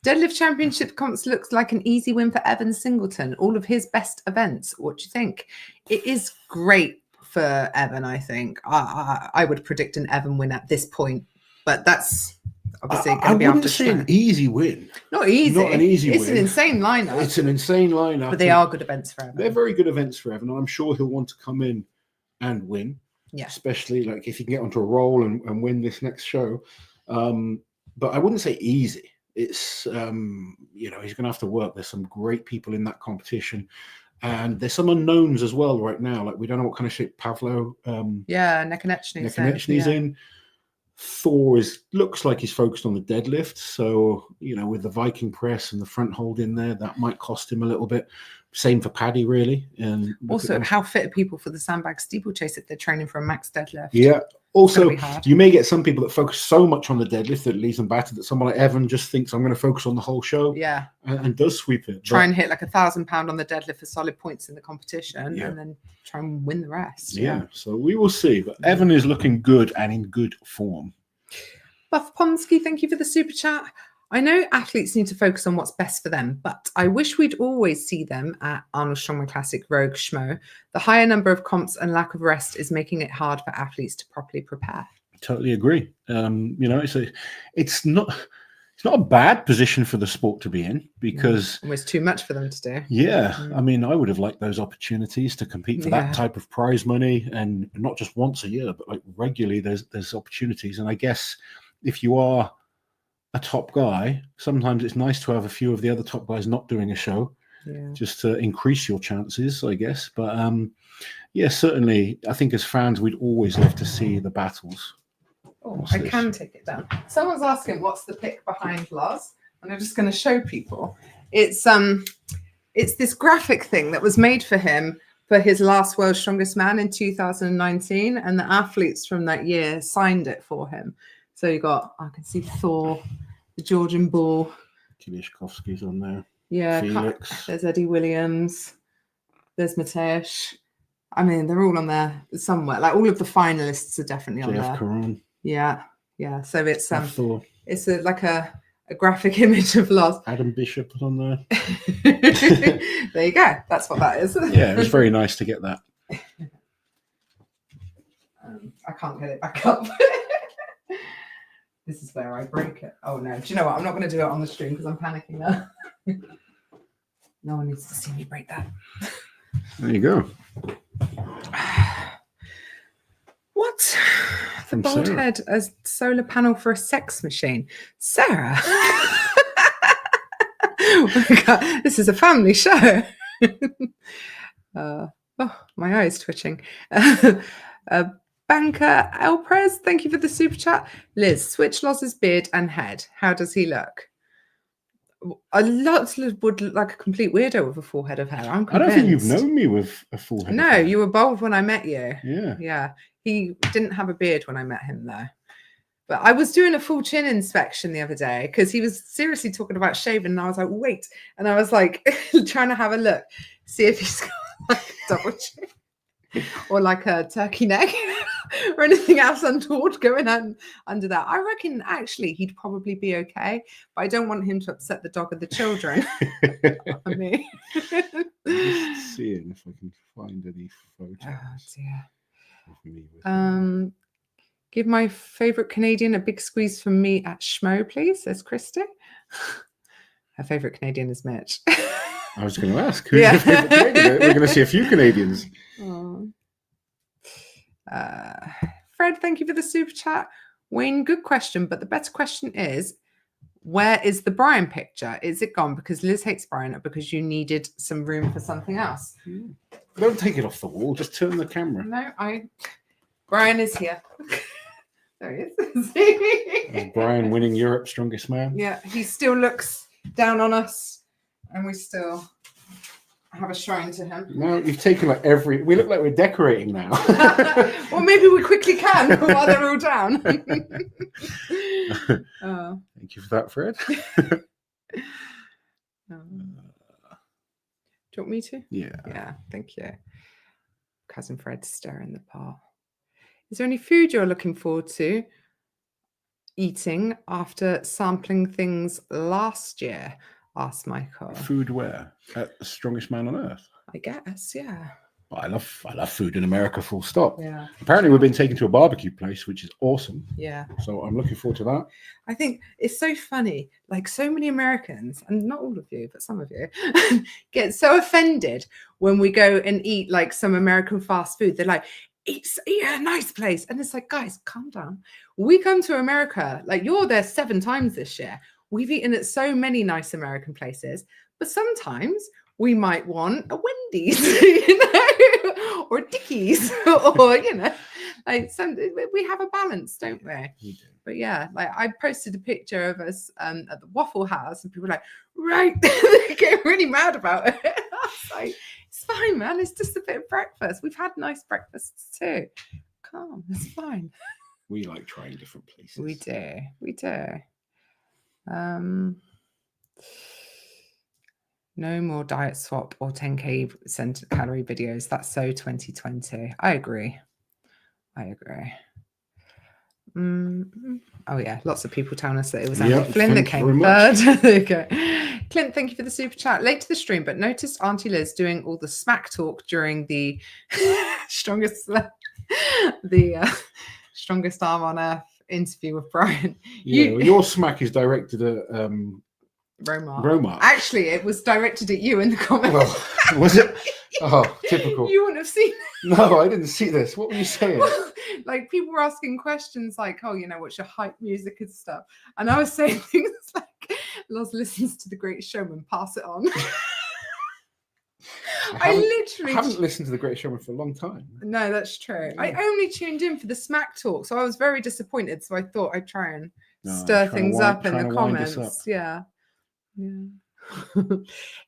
Deadlift Championship comps looks like an easy win for Evan Singleton. All of his best events. What do you think? It is great for Evan, I think. I would predict an Evan win at this point, but that's obviously going to be after. I wouldn't say an easy win. Not easy. Not an easy win. It's an insane lineup. It's an insane lineup. But they are good events for Evan. They're very good events for Evan, and I'm sure he'll want to come in and win. Especially like if he can get onto a roll and win this next show. But I wouldn't say easy. It's he's going to have to work. There's some great people in that competition, and there's some unknowns as well right now. Like, we don't know what kind of shape Pavlo Nekonechny's in. Thor looks like he's focused on the deadlift, so with the Viking press and the front hold in there, that might cost him a little bit. Same for Paddy, really. And also, how fit are people for the sandbag steeplechase if they're training for a max deadlift? Also, you may get some people that focus so much on the deadlift that it leaves them battered, that someone like Evan just thinks, I'm going to focus on the whole show. And does sweep it. Try and hit like 1,000 pound on the deadlift for solid points in the competition, and then try and win the rest. So we will see. But Evan is looking good and in good form. Buff Ponsky, thank you for the super chat. I know athletes need to focus on what's best for them, but I wish we'd always see them at Arnold Strongman Classic, Rogue, Schmo. The higher number of comps and lack of rest is making it hard for athletes to properly prepare. Totally agree. It's not a bad position for the sport to be in, because almost too much for them to do. I mean, I would have liked those opportunities to compete for that type of prize money, and not just once a year, but like regularly. There's opportunities, and I guess if you are a top guy, sometimes it's nice to have a few of the other top guys not doing a show, just to increase your chances, I guess. But certainly, I think as fans, we'd always love to see the battles. I can take it down. Someone's asking what's the pic behind Loz, and I'm just going to show people. It's this graphic thing that was made for him for his last World's Strongest Man in 2019, and the athletes from that year signed it for him. So you got, I can see Thor, the Georgian Bull. Kilishkovsky's on there. Felix. There's Eddie Williams. There's Mateusz. I mean, they're all on there somewhere. Like, all of the finalists are definitely on there. Karan. Yeah. So it's like a graphic image of Loz. Adam Bishop on there. There you go. That's what that is. It was very nice to get that. I can't get it back up. This is where I break it. Oh no! Do you know what? I'm not going to do it on the stream because I'm panicking now. No one needs to see me break that. There you go. What? The bald Sarah. Head as solar panel for a sex machine. Sarah. Oh my God, this is a family show. Oh, my eye's twitching. Banker Elprez, thank you for the super chat. Liz, switch Loz's beard and head. How does he look? A lot would look like a complete weirdo with a full head of hair. I'm convinced. I don't think you've known me with a full head. No, you were bald when I met you. Yeah. Yeah. He didn't have a beard when I met him, though. But I was doing a full chin inspection the other day because he was seriously talking about shaving. And I was like, wait. And I was like, trying to have a look, see if he's got like a double chin or like a turkey neck or anything else untoward going on under that. I reckon actually he'd probably be okay, but I don't want him to upset the dog or the children. I mean, I'm just seeing if I can find any photos. Oh dear. Of me with Give my favourite Canadian a big squeeze from me at SMOE, please, says Christy. Her favourite Canadian is Mitch. I was going to ask, who's your favourite Canadian? We're going to see a few Canadians. Oh. Fred, thank you for the super chat. Wayne, good question, but the better question is, where is the Brian picture? Is it gone because Liz hates Brian or because you needed some room for something else? Don't take it off the wall. Just turn the camera. No, Brian is here. There he is. Is Brian winning Europe's Strongest Man? Yeah, he still looks down on us, and we still have a shrine to him. No, you've taken like every. We look like we're decorating now. Well, maybe we quickly can while they're all down. Thank you for that, Fred. Do you want me to? Yeah. Yeah, thank you. Cousin Fred stirring the pot. Is there any food you're looking forward to eating after sampling things last year? Asked Michael. Food where? At the Strongest Man on Earth? I guess, yeah. I love food in America, full stop. Yeah. Apparently we've been taken to a barbecue place, which is awesome. Yeah. So I'm looking forward to that. I think it's so funny. Like so many Americans, and not all of you, but some of you, get so offended when we go and eat like some American fast food. They're like, it's a nice place. And it's like, guys, calm down. We come to America, like you're there 7 times this year. We've eaten at so many nice American places, but sometimes we might want a Wendy's, or a Dickies, or, like we have a balance, don't we? We do. But yeah, like I posted a picture of us at the Waffle House and people were like, right, they get really mad about it. I was like, it's fine, man. It's just a bit of breakfast. We've had nice breakfasts too. Calm, it's fine. We like trying different places. We do. No more diet swap or 10K calorie videos. That's so 2020. I agree. Oh yeah, lots of people telling us that it was Andy Flynn that came third. There you go. Clint, thank you for the super chat. Late to the stream, but noticed Auntie Liz doing all the smack talk during the strongest arm on earth interview with Brian. Yeah, your smack is directed at Romar. Actually, it was directed at you in the comments. Well, was it? Oh, typical. You wouldn't have seen it. No, I didn't see this. What were you saying? Like people were asking questions like, oh, what's your hype music and stuff. And I was saying things like, Loz listens to The Great Showman, pass it on. I literally haven't listened to The Great Showman for a long time. No, that's true. Yeah. I only tuned in for the smack talk, so I was very disappointed. So I thought I'd try and stir things up in the comments. Yeah.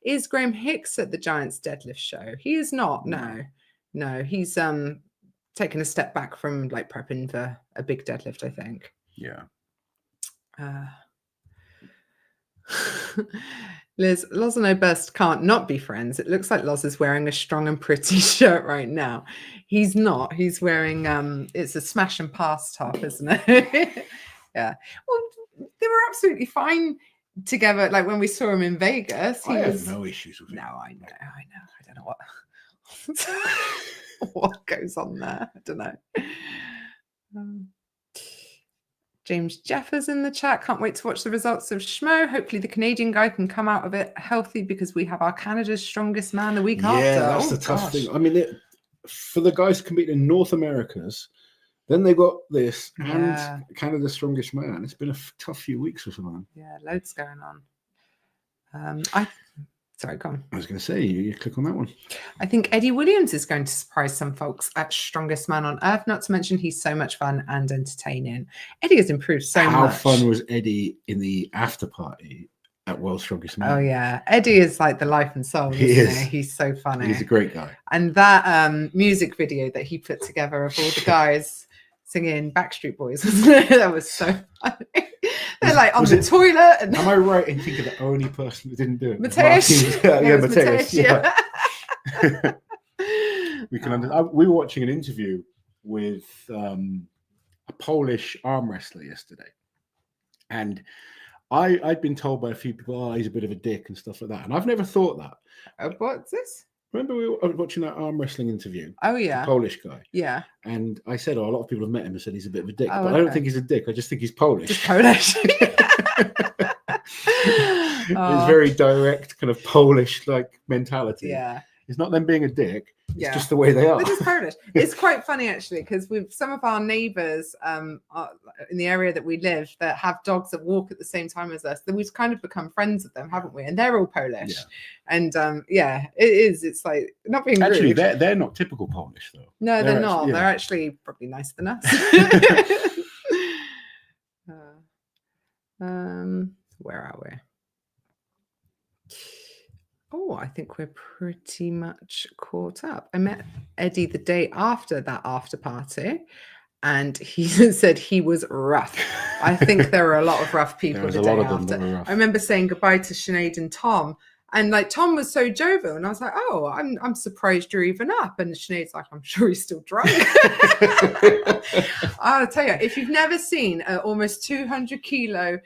Is Graham Hicks at the Giants deadlift show? He is not. No. He's taken a step back from like prepping for a big deadlift, I think. Yeah. Liz, Loz and I best can't not be friends. It looks like Loz is wearing a strong and pretty shirt right now. He's not. He's wearing it's a smash and pass top, isn't it? Yeah. Well, they were absolutely fine together. Like when we saw him in Vegas, I have no issues with it. No, I know. I don't know what goes on there. I don't know. James Jeffers in the chat. Can't wait to watch the results of SMOE. Hopefully the Canadian guy can come out of it healthy because we have our Canada's Strongest Man the week after. Yeah, that's the tough thing. I mean, for the guys competing in North America's, then they got this and Canada's Strongest Man. It's been a tough few weeks or something. Yeah, loads going on. Sorry, go on. I was going to say, you click on that one. I think Eddie Williams is going to surprise some folks at Strongest Man on Earth. Not to mention he's so much fun and entertaining. Eddie has improved so much. How fun was Eddie in the after party at World's Strongest Man? Oh yeah, Eddie is like the life and soul. Isn't he? He's so funny. He's a great guy. And that music video that he put together of all the guys singing Backstreet Boys, wasn't it? That was so funny. They're like on the toilet. And am I right in thinking the only person who didn't do it? Mateus. Yeah, Mateus. Yeah. We can. We were watching an interview with a Polish arm wrestler yesterday, and I'd been told by a few people, "Oh, he's a bit of a dick" and stuff like that, and I've never thought that. What's this? Remember we were watching that arm wrestling interview? Oh yeah, the Polish guy. Yeah. And I said, "Oh, a lot of people have met him and said he's a bit of a dick," Oh, but I don't think he's a dick. I just think he's Polish. Just Polish. It's very direct, kind of Polish like mentality. Yeah. It's not them being a dick. It's Yeah. just the way they are. They're just Polish. It's quite funny actually, because with some of our neighbours in the area that we live that have dogs that walk at the same time as us, then we've kind of become friends with them, haven't we? And they're all Polish. Yeah. And yeah, it is. It's like not being Actually, rude. they're not typical Polish though. No, they're not. Yeah. They're actually probably nicer than us. Where are we? Oh, I think we're pretty much caught up. I met Eddie the day after that after party, and he said he was rough. I think there were a lot of rough people the day after. I remember saying goodbye to Sinead and Tom, and like Tom was so jovial, and I was like, "Oh, I'm surprised you're even up." And Sinead's like, "I'm sure he's still drunk." I'll tell you, if you've never seen an almost 200 kilo,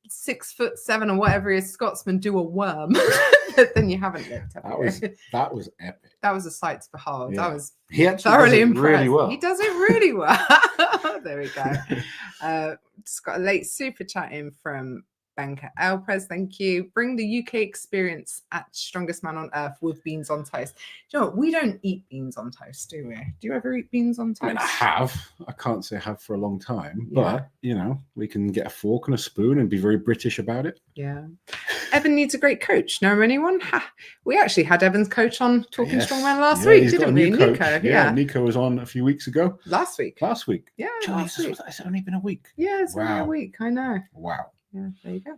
6'7" or whatever he is Scotsman do a worm, then you haven't lived. That was epic. That was a sight to behold. Yeah. I was He actually thoroughly does it impressed. really well. He does it really well. There we go. Just got a late super chat in from Banker Elprez. Thank you. Bring the UK experience at Strongest Man on Earth with beans on toast. Do you know what? We don't eat beans on toast, do we? Do you ever eat beans on toast? I mean, I have. I can't say I have for a long time, Yeah. but you know, we can get a fork and a spoon and be very British about it. Yeah. Evan needs a great coach. Know anyone? We actually had Evan's coach on Talking Strongman last week, didn't we? Nico. Yeah, Nico was on a few weeks ago. Last week. Yeah, last week. It's only been a week. Yeah, it's only a week. I know. Wow. Yeah, there you go.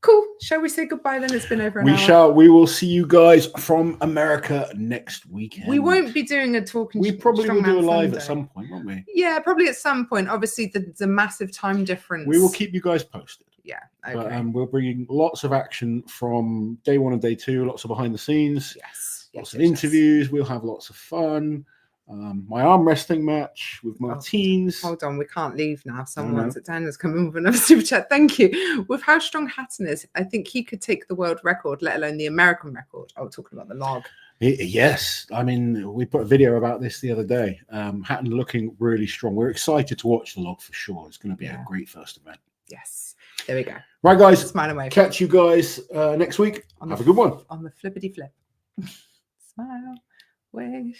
Cool. Shall we say goodbye then? It's been over an hour. We will see you guys from America next weekend. We won't be doing a Talking. We probably will do a live Sunday at some point, won't we? Yeah, probably at some point. Obviously, the massive time difference. We will keep you guys posted. Yeah. Okay. But we're bringing lots of action from day one and day two. Lots of behind the scenes. Yes. Lots of interviews. We'll have lots of fun. My arm wrestling match with Martins. Hold on, we can't leave now. Someone's at Dan has come in with another super chat. Thank you. With how strong Hatton is, I think he could take the world record, let alone the American record. Oh, talking about the log. Yes, I mean, we put a video about this the other day. Hatton looking really strong. We're excited to watch the log for sure. It's going to be a great first event. Yes, there we go. Right, guys. Smile away. Catch you guys next week. Have a good one. On the flippity flip. Smile, wave.